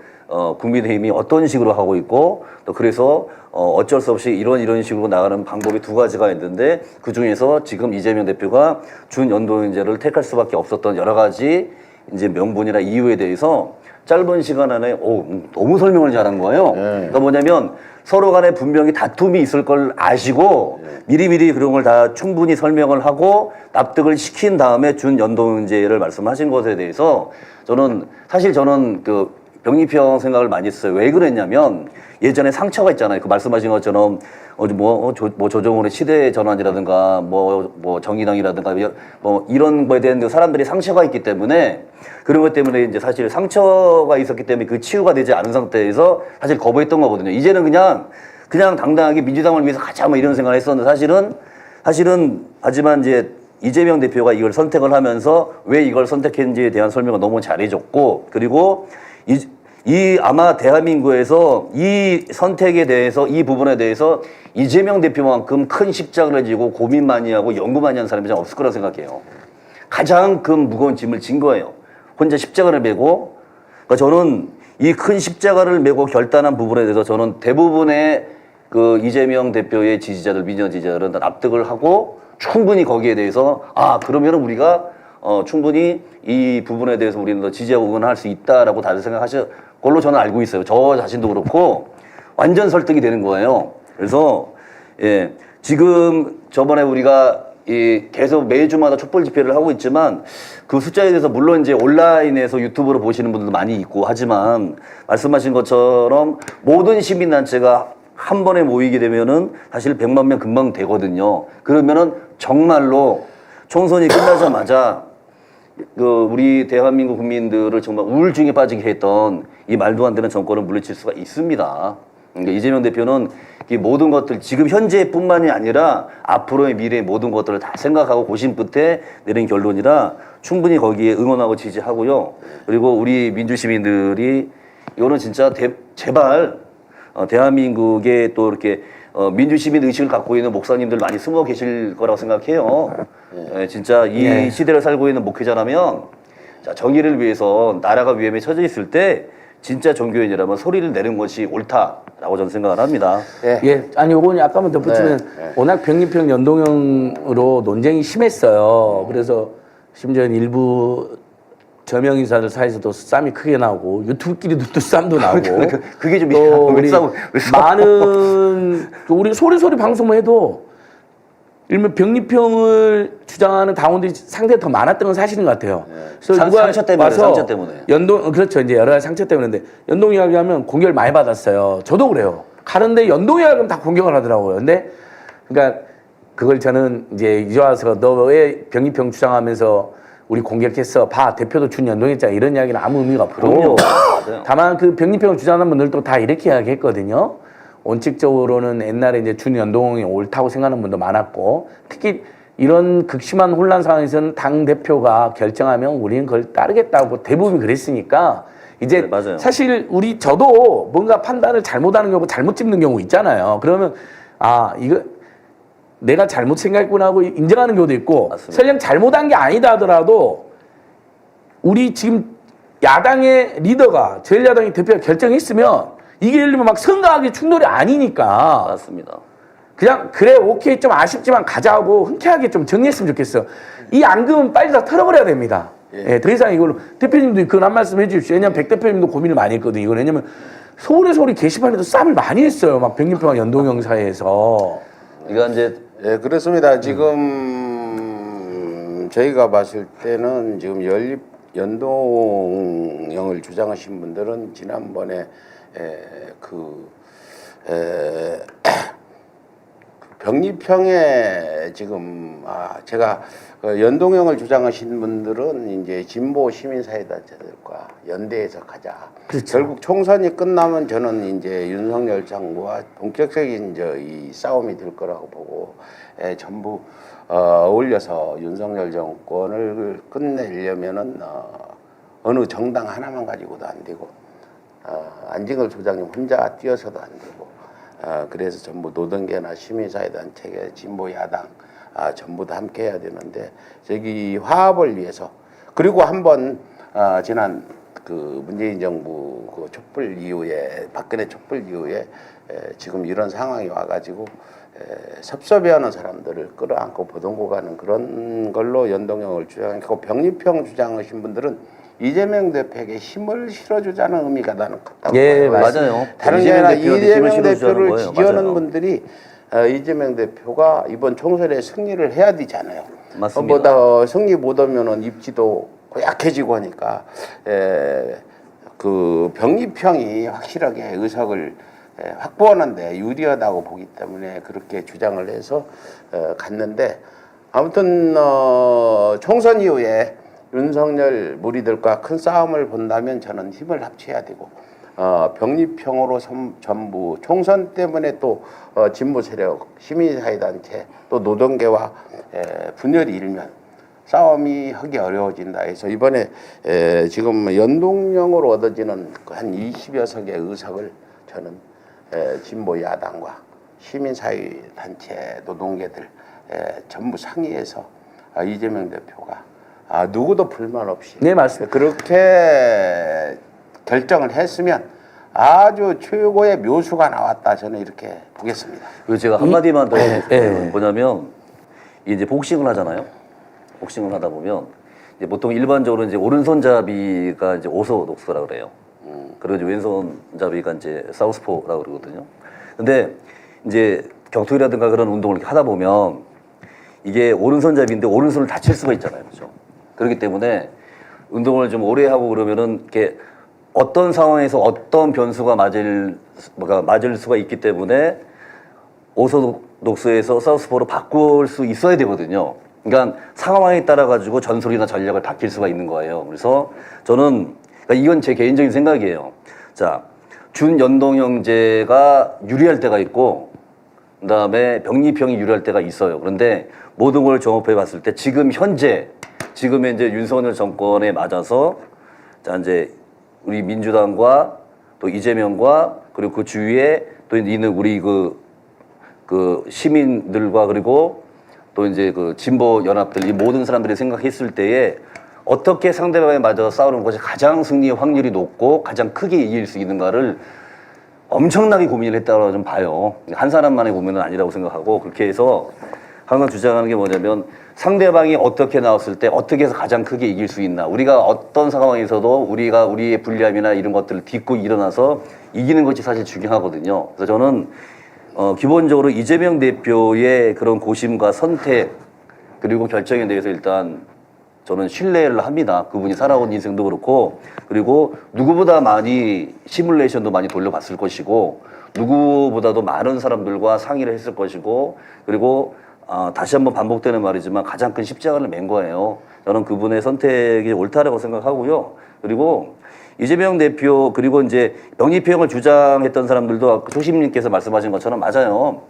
국민의힘이 어떤 식으로 하고 있고 또 그래서 어쩔 수 없이 이런 식으로 나가는 방법이 두 가지가 있는데 그 중에서 지금 이재명 대표가 준 연동제를 택할 수밖에 없었던 여러 가지 이제 명분이나 이유에 대해서 짧은 시간 안에 너무 설명을 잘한 거예요. 그러니까 뭐냐면 서로 간에 분명히 다툼이 있을 걸 아시고 미리미리 그런 걸 다 충분히 설명을 하고 납득을 시킨 다음에 준 연동제를 말씀하신 것에 대해서 사실 저는 그 병리평 생각을 많이 했어요. 왜 그랬냐면 예전에 상처가 있잖아요. 그 말씀하신 것처럼 조정훈의 시대 전환이라든가 뭐 정의당이라든가 뭐 이런 거에 대한 사람들이 상처가 있기 때문에 그런 것 때문에 이제 사실 상처가 있었기 때문에 그 치유가 되지 않은 상태에서 사실 거부했던 거거든요. 이제는 그냥 당당하게 민주당을 위해서 가자 뭐 이런 생각을 했었는데 사실은 하지만 이제 이재명 대표가 이걸 선택을 하면서 왜 이걸 선택했는지에 대한 설명을 너무 잘해줬고 그리고 아마 대한민국에서 이 선택에 대해서 이 부분에 대해서 이재명 대표만큼 큰 십자가를 지고 고민 많이 하고 연구 많이 한 사람이 잘 없을 거라고 생각해요. 가장 큰 무거운 짐을 진 거예요. 혼자 십자가를 메고. 그러니까 저는 이 큰 십자가를 메고 결단한 부분에 대해서 저는 대부분의 그 이재명 대표의 지지자들, 민주당 지지자들은 다 납득을 하고 충분히 거기에 대해서 그러면 우리가 충분히 이 부분에 대해서 우리는 더 지지하고 응원할 수 있다라고 다들 생각하실 걸로 저는 알고 있어요. 저 자신도 그렇고 완전 설득이 되는 거예요. 그래서 지금 저번에 우리가 계속 매주마다 촛불 집회를 하고 있지만 그 숫자에 대해서 물론 이제 온라인에서 유튜브로 보시는 분들도 많이 있고 하지만 말씀하신 것처럼 모든 시민단체가 한 번에 모이게 되면은 사실 100만 명 금방 되거든요. 그러면은 정말로 총선이 끝나자마자 우리 대한민국 국민들을 정말 우울증에 빠지게 했던 이 말도 안 되는 정권을 물리칠 수가 있습니다. 그러니까 이재명 대표는 이 모든 것들 지금 현재뿐만이 아니라 앞으로의 미래의 모든 것들을 다 생각하고 고심 끝에 내린 결론이라 충분히 거기에 응원하고 지지하고요. 그리고 우리 민주시민들이 이거는 진짜 제발 대한민국에 또 이렇게 민주시민 의식을 갖고 있는 목사님들 많이 숨어 계실 거라고 생각해요. 진짜 이 시대를 살고 있는 목회자라면 정의를 위해서 나라가 위험에 처져 있을 때 진짜 종교인이라면 소리를 내는 것이 옳다라고 저는 생각을 합니다. 아니 요건 약간만 덧붙이면 워낙 병리평 연동형으로 논쟁이 심했어요. 그래서 심지어 일부 저명 인사들 사이에서도 쌈이 크게 나오고 유튜브끼리도 또 쌈도 나오고 그게 좀 또 우리 많은 우리 소리소리 방송을 해도 일명 병리평을 주장하는 당원들이 상대가 더 많았던 건 사실인 것 같아요. 그래서 누가 상처 때문에, 와서 상처 때문에. 그렇죠. 이제 여러 가지 상처 때문인데 연동 이야기하면 공격을 많이 받았어요. 저도 그래요. 가는데 연동 이야기하면 다 공격을 하더라고요. 근데 그러니까 그걸 저는 이제 와서 너 왜 병리평 주장하면서 우리 공격했어. 대표도 준 연동했잖아. 이런 이야기는 아무 의미가 없고. 다만 그 병리평을 주장하는 분들도 다 이렇게 이야기했거든요. 원칙적으로는 옛날에 이제 준 연동이 옳다고 생각하는 분도 많았고 특히 이런 극심한 혼란 상황에서는 당 대표가 결정하면 우리는 그걸 따르겠다고 대부분 그랬으니까 이제 사실 저도 뭔가 판단을 잘못하는 경우 잘못 짚는 경우 있잖아요. 그러면 이거 내가 잘못 생각했구나 하고 인정하는 경우도 있고 맞습니다. 설령 잘못한 게 아니다 하더라도 우리 지금 야당의 리더가 제1야당의 대표가 결정했으면 이게 예를 들면 막 선거하기 충돌이 아니니까 맞습니다. 그냥 그래 오케이 좀 아쉽지만 가자고 흔쾌하게 좀 정리했으면 좋겠어. 이 앙금은 빨리 다 털어버려야 됩니다. 더 이상 이걸로 대표님도 그건 한 말씀 해주십시오. 왜냐면 백 대표님도 고민을 많이 했거든요. 이건 왜냐면 서울의 소리 게시판에도 쌈을 많이 했어요. 막 병리평 연동형 사이에서. 이거 이제 그렇습니다. 지금 저희가 봤을 때는 지금 연동형을 주장하신 분들은 지난번에 병리평에 지금 제가 연동형을 주장하신 분들은 이제 진보 시민사회단체들과 연대해서 가자. 그렇죠. 결국 총선이 끝나면 저는 이제 윤석열 정부와 본격적인 이 싸움이 될 거라고 보고 전부 어울려서 윤석열 정권을 끝내려면은 어느 정당 하나만 가지고도 안 되고 안진걸 소장님 혼자 뛰어서도 안 되고 그래서 전부 노동계나 시민사회단체, 진보 야당 전부 다 함께 해야 되는데 저기 화합을 위해서 그리고 한번 지난 그 문재인 정부 그 촛불 이후에 박근혜 촛불 이후에 지금 이런 상황이 와가지고 섭섭해하는 사람들을 끌어안고 보동고 가는 그런 걸로 연동형을 주장했고 병립형 주장하신 분들은 이재명 대표에게 힘을 실어주자는 의미가 나는 컸다고 예, 봐요. 맞아요. 다른 게 아니라 이재명 실어주자는 대표를 거예요. 지지하는 맞아요. 분들이 이재명 대표가 이번 총선에 승리를 해야 되잖아요. 맞습니다. 뭐다 승리 못하면은 입지도 약해지고 하니까 그 병립형이 확실하게 의석을 확보하는데 유리하다고 보기 때문에 그렇게 주장을 해서 갔는데 아무튼 총선 이후에 윤석열 무리들과 큰 싸움을 본다면 저는 힘을 합쳐야 되고 병립형으로 전부 총선 때문에 또 진보 세력, 시민사회단체 또 노동계와 분열이 일면 싸움이 하기 어려워진다 해서 이번에 지금 연동형으로 얻어지는 한 20여 석의 의석을 저는 진보 야당과 시민사회단체 노동계들 전부 상의해서 이재명 대표가 누구도 불만 없이 네, 맞습니다. 그렇게 결정을 했으면 아주 최고의 묘수가 나왔다 저는 이렇게 보겠습니다. 그리고 제가 한마디만 더 네. 뭐냐면 이제 복싱을 하잖아요. 복싱을 하다 보면 이제 보통 일반적으로 이제 오른손잡이가 이제 오소독스라 그래요. 그리고 이제 왼손잡이가 이제 사우스포라 그러거든요. 근데 이제 격투기라든가 그런 운동을 이렇게 하다 보면 이게 오른손잡이인데 오른손을 다칠 수가 있잖아요. 그렇죠? 그렇기 때문에 운동을 좀 오래 하고 그러면은 이렇게 어떤 상황에서 어떤 변수가 맞을 수가 있기 때문에 오소독스에서 사우스포로 바꿀 수 있어야 되거든요. 그러니까 상황에 따라 가지고 전술이나 전략을 바뀔 수가 있는 거예요. 그래서 저는 그러니까 이건 제 개인적인 생각이에요. 자, 준연동형제가 유리할 때가 있고 그다음에 병립형이 유리할 때가 있어요. 그런데 모든 걸 종합해 봤을 때 지금의 이제 윤석열 정권에 맞아서 자 이제 우리 민주당과 또 이재명과 그리고 그 주위에 또 있는 우리 그 시민들과 그리고 또 이제 그 진보 연합들 이 모든 사람들이 생각했을 때에 어떻게 상대방에 맞아서 싸우는 것이 가장 승리의 확률이 높고 가장 크게 이길 수 있는가를 엄청나게 고민을 했다고 좀 봐요. 한 사람만의 고민은 아니라고 생각하고 그렇게 해서 항상 주장하는 게 뭐냐면 상대방이 어떻게 나왔을 때 어떻게 해서 가장 크게 이길 수 있나 우리가 어떤 상황에서도 우리가 우리의 불리함이나 이런 것들을 딛고 일어나서 이기는 것이 사실 중요하거든요. 그래서 저는 기본적으로 이재명 대표의 그런 고심과 선택 그리고 결정에 대해서 일단 저는 신뢰를 합니다. 그분이 살아온 인생도 그렇고 그리고 누구보다 많이 시뮬레이션도 많이 돌려봤을 것이고 누구보다도 많은 사람들과 상의를 했을 것이고 그리고 다시 한번 반복되는 말이지만 가장 큰 십자가를 맨 거예요. 저는 그분의 선택이 옳다라고 생각하고요. 그리고 이재명 대표 그리고 이제 병립형을 주장했던 사람들도 조심님께서 말씀하신 것처럼 맞아요.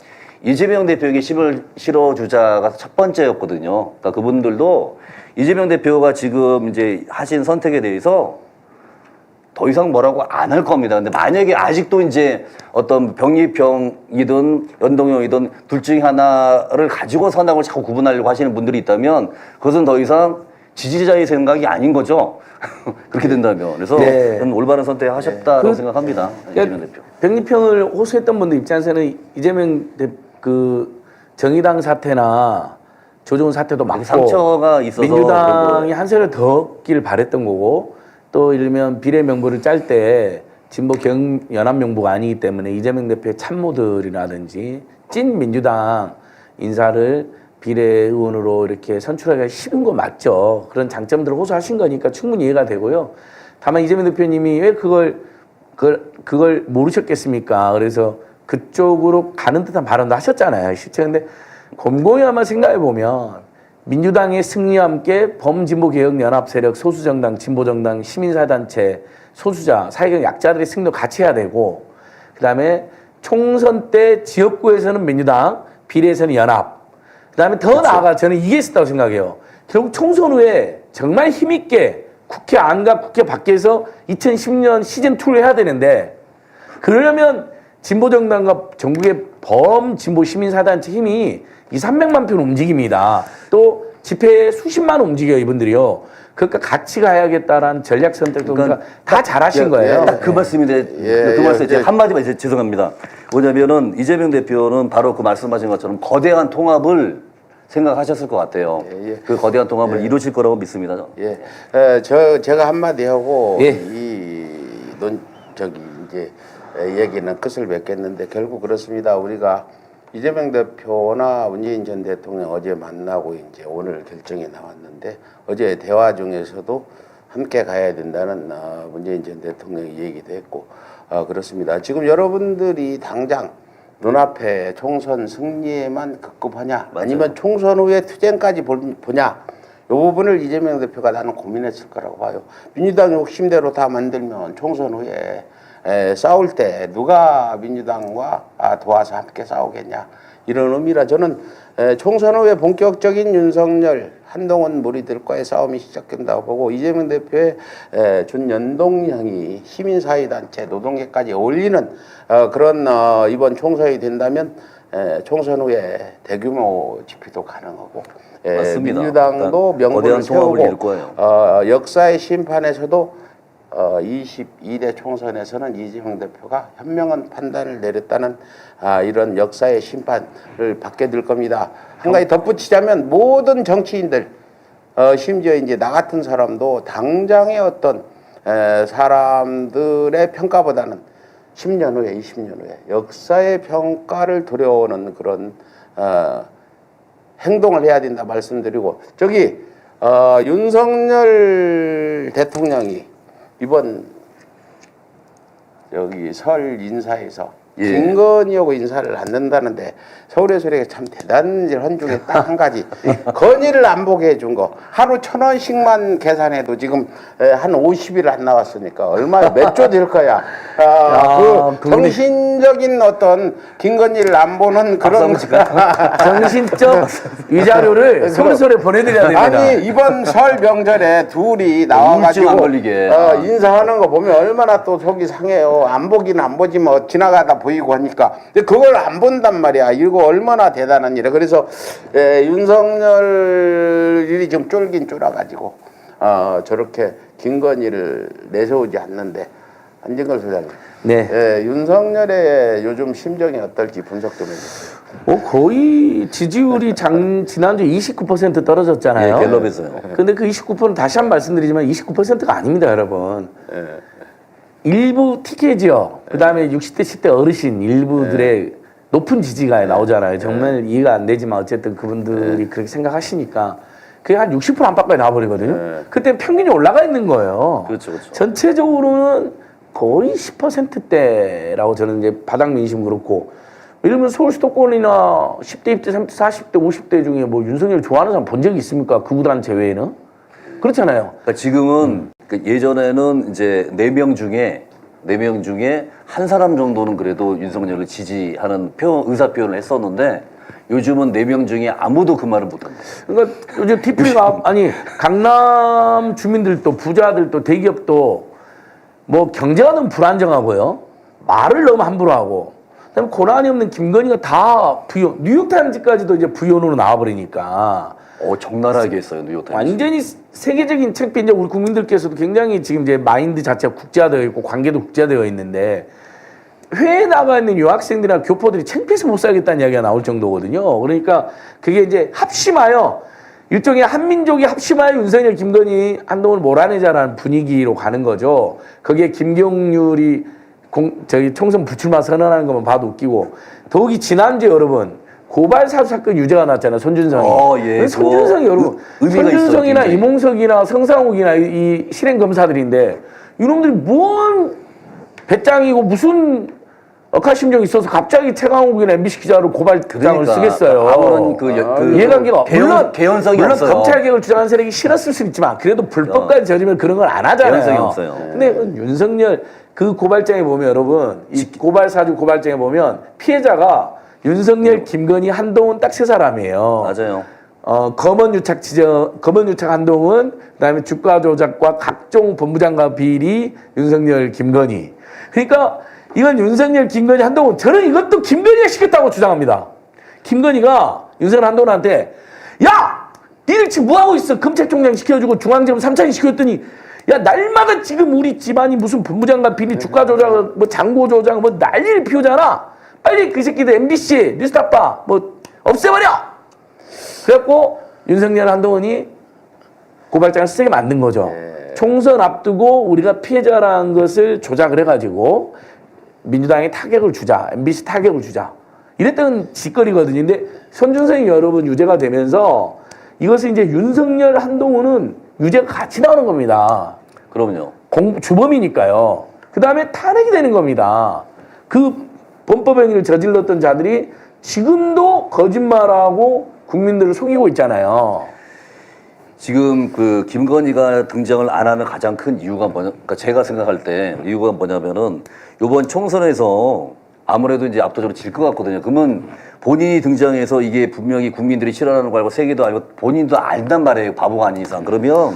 이재명 대표에게 힘을 실어주자가 첫 번째였거든요. 그러니까 그분들도 이재명 대표가 지금 이제 하신 선택에 대해서 더 이상 뭐라고 안 할 겁니다. 근데 만약에 아직도 이제 어떤 병립형이든 연동형이든 둘 중에 하나를 가지고 선악을 자꾸 구분하려고 하시는 분들이 있다면 그것은 더 이상 지지자의 생각이 아닌 거죠. 그렇게 된다면. 그래서 저는 올바른 선택을 하셨다고 생각합니다. 이재명 대표. 병립형을 호소했던 분들 입장에서는 이재명 정의당 사태나 조정훈 사태도 많고 상처가 있어서 민주당이 한 세를 더 얻기를 바랬던 거고 또 이를 들면 비례 명부를 짤 때 진보 경연합 명부가 아니기 때문에 이재명 대표의 참모들이라든지 찐 민주당 인사를 비례의원으로 이렇게 선출하기가 싫은 거 맞죠. 그런 장점들을 호소하신 거니까 충분히 이해가 되고요. 다만 이재명 대표님이 왜 그걸 모르셨겠습니까? 그래서 그쪽으로 가는 듯한 발언도 하셨잖아요. 실제 근데 곰곰이 한번 생각해 보면 민주당의 승리와 함께 범진보개혁연합 세력, 소수정당, 진보정당, 시민사단체, 소수자, 사회적 약자들의 승리도 같이 해야 되고 그다음에 총선 때 지역구에서는 민주당, 비례에서는 연합 그다음에 더 나아가 저는 이게 있었다고 생각해요. 결국 총선 후에 정말 힘있게 국회 안과 국회 밖에서 2010년 시즌2를 해야 되는데 그러려면 진보정당과 전국의 범진보 시민사단체 힘이 200~300만 표 움직입니다. 또 집회에 수십만 움직여요, 이분들이요. 그러니까 같이 가야겠다라는 전략 선택도 그러니까 다 잘하신 거예요. 딱 그 말씀인데 그 말씀 제가 한마디만 이제 죄송합니다. 뭐냐면은 이재명 대표는 바로 그 말씀하신 것처럼 거대한 통합을 생각하셨을 것 같아요. 그 거대한 통합을 이루실 거라고 믿습니다. 제가 한마디 하고 예. 이제 얘기는 끝을 맺겠는데 결국 그렇습니다. 우리가 이재명 대표나 문재인 전 대통령 어제 만나고 이제 오늘 결정이 나왔는데 어제 대화 중에서도 함께 가야 된다는 문재인 전 대통령이 얘기도 했고 그렇습니다. 지금 여러분들이 당장 눈앞에 총선 승리에만 급급하냐 아니면 총선 후에 투쟁까지 보냐 이 부분을 이재명 대표가 나는 고민했을 거라고 봐요. 민주당 욕심대로 다 만들면 총선 후에 싸울 때 누가 민주당과 도와서 함께 싸우겠냐 이런 의미라 저는 총선 후에 본격적인 윤석열 한동훈 무리들과의 싸움이 시작된다고 보고 이재명 대표의 준연동형이 시민사회단체 노동계까지 어울리는 그런 이번 총선이 된다면 총선 후에 대규모 집회도 가능하고 맞습니다. 민주당도 명분을 세우고 역사의 심판에서도 22대 총선에서는 이재명 대표가 현명한 판단을 내렸다는 이런 역사의 심판을 받게 될 겁니다. 한 가지 덧붙이자면 모든 정치인들 심지어 이제 나 같은 사람도 당장의 어떤 사람들의 평가보다는 10년 후에 20년 후에 역사의 평가를 두려워하는 그런 행동을 해야 된다 말씀드리고 저기 윤석열 대통령이 이번 여기 설 인사에서 김건희하고 인사를 안 한다는데 서울의 소리가 참 대단한 일 한 중에 딱 한 가지 건의를 안 보게 해준 거 하루 1,000원씩만 계산해도 지금 한 50일 안 나왔으니까 얼마 몇 조 될 거야. 그 정신적인 어떤 김건희를 안 보는 그런 정신적 위자료를 서울서울에 보내드려야 됩니다. 아니 이번 설 명절에 둘이 나와가지고 안 걸리게. 인사하는 거 보면 얼마나 또 속이 상해요. 안 보긴 안 보지 뭐 지나가다 보이고 하니까 근데 그걸 안 본단 말이야. 이거 얼마나 대단한 일이야. 그래서 윤석열이 좀 쫄긴 쫄아가지고 저렇게 김건희를 내세우지 않는데 안진걸 소장님. 네. 윤석열의 요즘 심정이 어떨지 분석 좀 해주세요. 거의 지지율이 지난주 29% 떨어졌잖아요. 갤럽에서요. 근데 그 29%는 다시 한 번 말씀드리지만 29%가 아닙니다, 여러분. 일부 TK 지역, 그 다음에 60대, 10대 어르신 일부들의 높은 지지가 나오잖아요. 정말 이해가 안 되지만 어쨌든 그분들이 그렇게 생각하시니까 그게 한 60% 안팎까지 나와버리거든요. 그때 평균이 올라가 있는 거예요. 그렇죠, 그렇죠. 전체적으로는 거의 10%대라고 저는 이제 바닥 민심 그렇고 예를 들면 서울 수도권이나 10대, 20대, 30대, 40대, 50대 중에 뭐 윤석열 좋아하는 사람 본 적이 있습니까? 그 구단 제외에는? 그렇잖아요. 그러니까 지금은 예전에는 이제 4명 중에 한 사람 정도는 그래도 윤석열을 지지하는 의사 표현을 했었는데 요즘은 4명 중에 아무도 그 말을 못한다. 그러니까 요즘 디플리가 아니 강남 주민들도 부자들도 대기업도 뭐 경제가 너무 불안정하고요. 말을 너무 함부로 하고 그다음에 고난이 없는 김건희가 다 부연 뉴욕타임즈까지도 이제 부연으로 나와버리니까 적나라하게 했어요 뉴욕타임즈. 완전히 세계적인 창피 이제 우리 국민들께서도 굉장히 지금 이제 마인드 자체가 국제화되어 있고 관계도 국제화되어 있는데 회에 나가 있는 유학생들이나 교포들이 창피해서 못 살겠다는 이야기가 나올 정도거든요. 그러니까 그게 이제 합심하여 일종의 한민족이 합심하여 윤석열, 김건희, 한동훈을 몰아내자라는 분위기로 가는 거죠. 거기에 김경률이 저기 총선 불출마 선언하는 것만 봐도 웃기고 더욱이 지난주에 여러분 고발 사건 유죄가 났잖아요. 손준성이. 예. 손준성이 여러분 손준성이나 이몽석이나 성상욱이나 이 실행 검사들인데 이놈들이 뭔 배짱이고 무슨 억하심정이 있어서 갑자기 최강욱이나 MBC 기자로 고발장을 쓰겠어요. 아무런 이해관계가 개연성이 물론 없어요. 검찰 개혁을 주장하는 세력이 싫었을 수 있지만 그래도 불법까지 저지르면 그런 걸 안 하잖아요. 개연성이 없어요. 근데 윤석열 그 고발장에 보면 여러분 이 고발 사주 고발장에 보면 피해자가 윤석열, 김건희, 한동훈 딱 세 사람이에요. 맞아요. 검언 유착 한동훈, 그다음에 주가 조작과 각종 법무장관 비리 윤석열, 김건희. 그러니까 이건 윤석열, 김건희, 한동훈. 저는 이것도 김건희가 시켰다고 주장합니다. 김건희가 윤석열, 한동훈한테 야! 니들 지금 뭐하고 있어? 검찰총장 시켜주고 중앙지검 3차관 시켰더니 야 날마다 지금 우리 집안이 무슨 본부장관 비리 주가 조작 뭐 장고 조작 뭐 난리를 피우잖아. 빨리 그 새끼들 MBC 뉴스타파 뭐 없애버려. 그래갖고 윤석열 한동훈이 고발장을 쓰게 만든 거죠. 총선 앞두고 우리가 피해자라는 것을 조작을 해가지고 민주당에 타격을 주자, MBC 타격을 주자. 이랬던 짓거리거든요. 근데 손준성이 여러분 유죄가 되면서 이것을 이제 윤석열 한동훈은 유죄가 같이 나오는 겁니다. 그럼요. 주범이니까요. 그 다음에 탄핵이 되는 겁니다. 그 범법 행위를 저질렀던 자들이 지금도 거짓말하고 국민들을 속이고 있잖아요. 지금 그 김건희가 등장을 안 하는 가장 큰 이유가 뭐냐, 그러니까 제가 생각할 때 이유가 뭐냐면은 이번 총선에서 아무래도 이제 압도적으로 질 것 같거든요. 그러면 본인이 등장해서 이게 분명히 국민들이 싫어하는 거 알고 세계도 알고 본인도 안단 말이에요. 바보가 아닌 이상. 그러면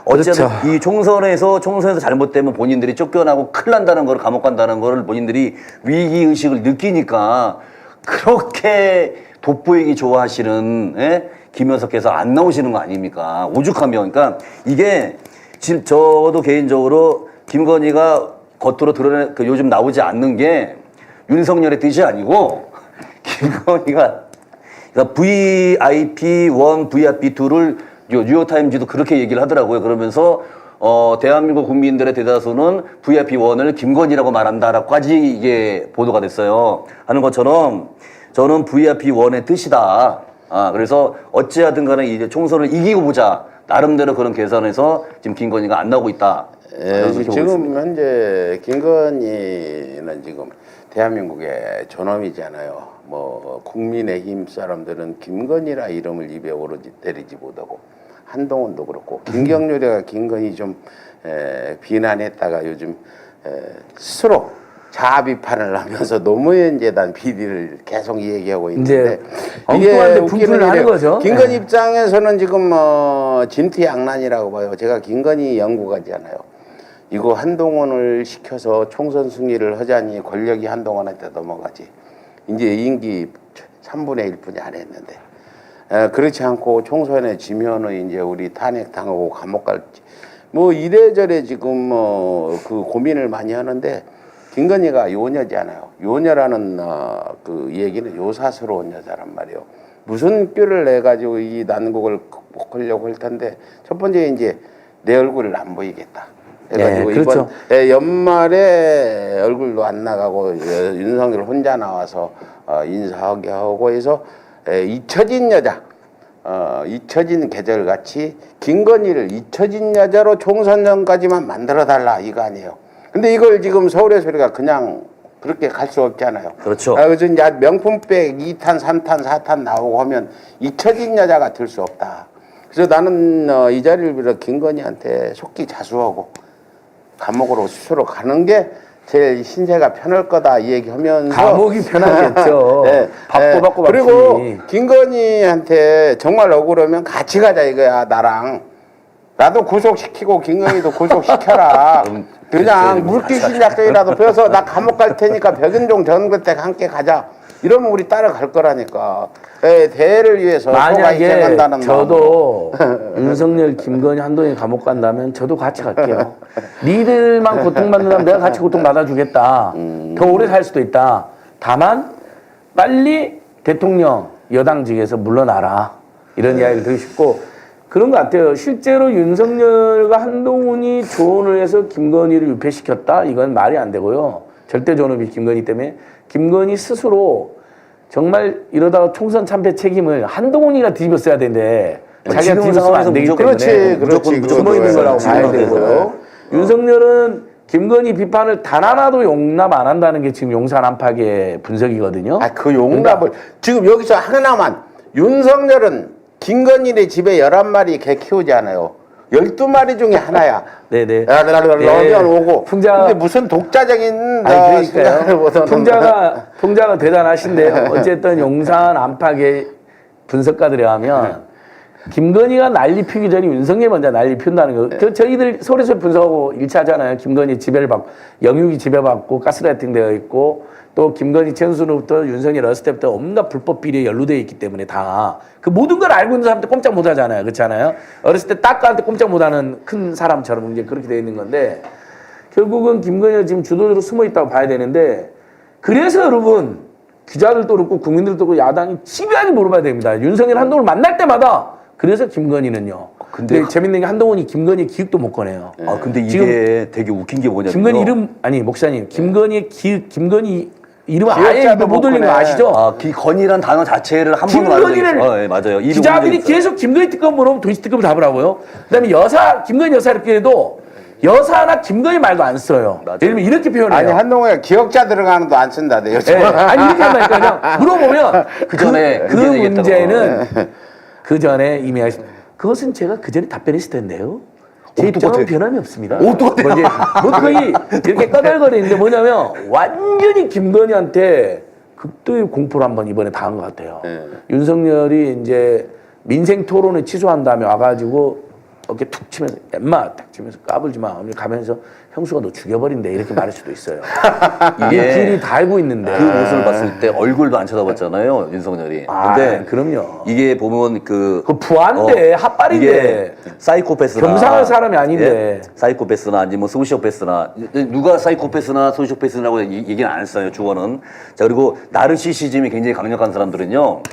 어쨌든 그렇죠. 이 총선에서 잘못되면 본인들이 쫓겨나고 큰일 난다는 걸 감옥 간다는 거를 본인들이 위기의식을 느끼니까 그렇게 돋보이기 좋아하시는 김현석께서 안 나오시는 거 아닙니까? 오죽하면. 그러니까 이게 지금 저도 개인적으로 김건희가 겉으로 요즘 나오지 않는 게 윤석열의 뜻이 아니고 김건희가 그러니까 VIP1, VIP2를 뉴욕타임즈도 그렇게 얘기를 하더라고요. 그러면서 대한민국 국민들의 대다수는 VIP1을 김건희라고 말한다라고까지 이게 보도가 됐어요. 하는 것처럼 저는 VIP1의 뜻이다. 그래서 어찌하든 간에 이제 총선을 이기고 보자. 나름대로 그런 계산에서 지금 김건희가 안 나오고 있다. 지금 현재 김건희는 지금 대한민국의 존엄이잖아요. 뭐 국민의힘 사람들은 김건희라 이름을 입에 오르지 때리지 못하고 한동훈도 그렇고 김경률이가 김건희 좀 비난했다가 요즘 스스로 자아 비판을 하면서 노무현 재단 비리를 계속 얘기하고 있는데 이게 웃기는 하는 거죠. 김건희 입장에서는 지금 진퇴양난이라고 봐요. 제가 김건희 연구가잖아요. 이거 한동훈을 시켜서 총선 승리를 하자니 권력이 한동훈한테 넘어가지. 이제 임기 3분의 1뿐이 안 했는데 그렇지 않고 총선에 지면은 이제 우리 탄핵 당하고 감옥 갈지 뭐 이래저래 지금 그 고민을 많이 하는데 김건희가 요녀잖아요. 요녀라는 그 얘기는 요사스러운 여자란 말이에요. 무슨 꾀를 내 가지고 이 난국을 극복하려고 할 텐데 첫 번째 이제 내 얼굴을 안 보이겠다. 해가지고 네, 그렇죠. 이번 연말에 얼굴도 안 나가고 윤석열 혼자 나와서 인사하게 하고 해서 잊혀진 여자, 잊혀진 계절같이 김건희를 잊혀진 여자로 총선 전까지만 만들어달라 이거 아니에요. 근데 이걸 지금 서울의 소리가 그냥 그렇게 갈 수 없잖아요. 그렇죠. 그래서 이제 명품백 2탄, 3탄, 4탄 나오고 하면 잊혀진 여자가 될 수 없다. 그래서 나는 이 자리를 빌어 김건희한테 속기 자수하고 감옥으로 스스로 가는 게 제일 신세가 편할 거다 이 얘기하면서 감옥이 편하겠죠. 네, 밥도 받고 그리고 받지. 김건희한테 정말 억울하면 같이 가자 이거야. 나도 구속시키고 김건희도 구속시켜라. 그냥 물귀신 작전이라도 펴서 나 감옥 갈 테니까 백윤종 전그때 함께 가자. 이러면 우리 따라갈 거라니까. 대를 위해서 만약에 저도 윤석열, 김건희, 한동훈이 감옥 간다면 저도 같이 갈게요. 니들만 고통받는다면 내가 같이 고통받아주겠다. 더 오래 살 수도 있다. 다만 빨리 대통령 여당직에서 물러나라. 이런 이야기를 드리고 싶고 그런 것 같아요. 실제로 윤석열과 한동훈이 조언을 해서 김건희를 유폐시켰다? 이건 말이 안 되고요. 절대 존엄이 김건희 때문에 김건희 스스로 정말 이러다가 총선 참패 책임을 한동훈이가 뒤집었어야 되는데 자기가 뒤집었으면 안 되기 때문에 그렇지. 숨어 있는 거라고 봐야 되고요. 윤석열은 김건희 비판을 단 하나도 용납 안 한다는 게 지금 용산 안팎의 분석이거든요. 그 용납을 지금 여기서 하나만 윤석열은 김건희네 집에 11마리 개 키우지 않아요. 12마리 중에 하나야. 네네. 러면 오고. 풍자가 근데 무슨 독자적인 그러니까요. 풍자가 대단하신데요. 어쨌든 용산 안팎의 분석가들에 하면 김건희가 난리 피기 전에 윤석열이 먼저 난리 피운다는 거. 그 저희들 서울에서 분석하고 1차 하잖아요. 김건희 지배를 받고, 영육이 지배받고, 가스라이팅 되어 있고, 또 김건희 최은순으로부터 윤석열 어렸을 때부터 온갖 불법 비리에 연루되어 있기 때문에 다 그 모든 걸 알고 있는 사람한테 꼼짝 못 하잖아요. 그렇잖아요. 어렸을 때 딱가한테 꼼짝 못 하는 큰 사람처럼 이제 그렇게 되어 있는 건데, 결국은 김건희가 지금 주도적으로 숨어 있다고 봐야 되는데, 그래서 여러분, 기자들도 그렇고 국민들도 그렇고 야당이 집요하게 물어봐야 됩니다. 윤석열 한동훈을 만날 때마다. 그래서 김건희는요. 근데 재밌는 게 한동훈이 김건희 기획도 못 꺼내요. 아 근데 이게 되게 웃긴 게 뭐냐면 김건희 이름 아니 목사님 김건희의 김건희 이름 아예 못 올린 거 아시죠? 아 건이란 단어 자체를 한 번도 안 김건희를 예, 맞아요. 기자들이 계속 김건희 특검 물어보면 도시 특검 답을하고요. 그다음에 김건희 여사 이렇게 해도 여사나 김건희 말도 안 써요. 맞아요. 예를 들면 이렇게 표현해요. 아니 한동훈이 기억자 들어가는 도 안 쓴다대요. 예, 아니 이렇게 한다니까요. 물어보면 그 전에 그 문제는 그 전에 이미 그것은 제가 그 전에 답변했을 텐데요. 제 입장은 변함이 없습니다. 뭐 거의 이렇게 까달거리는데 뭐냐면 완전히 김건희한테 극도의 공포를 한번 이번에 당한 것 같아요. 윤석열이 이제 민생 토론을 취소한 다음에 와가지고 어깨 툭 치면서 엠마 딱 치면서 까불지 마. 오늘 가면서 형수가 너 죽여버린대 이렇게 말할 수도 있어요. 이게 길이 다 알고 있는데 그 모습을 봤을 때 얼굴도 안 쳐다봤잖아요 윤석열이. 근데 그럼요. 이게 보면 그 부한데 핫발인데 이게 사이코패스나 겸상할 사람이 아닌데 사이코패스나 아니면 뭐 소시오패스나 누가 사이코패스나 소시오패스라고 얘기는 안 했어요 주어는. 자 그리고 나르시시즘이 굉장히 강력한 사람들은요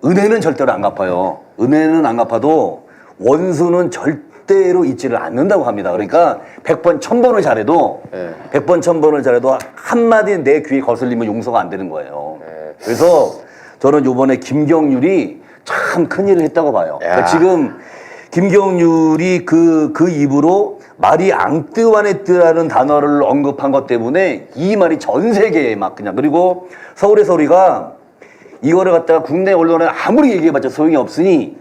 은혜는 절대로 안 갚아요. 은혜는 안 갚아도 원수는 절대로 잊지를 않는다고 합니다. 그러니까 100번 1000번을 잘해도 100번 1000번을 잘해도 한마디 내 귀에 거슬리면 용서가 안 되는 거예요. 그래서 저는 요번에 김경률이 참 큰일을 했다고 봐요. 그러니까 지금 김경률이 그 입으로 말이 앙뜨완했뜨라는 단어를 언급한 것 때문에 이 말이 전 세계에 막 그냥 그리고 서울의 소리가 이거를 갖다가 국내 언론에 아무리 얘기해봤자 소용이 없으니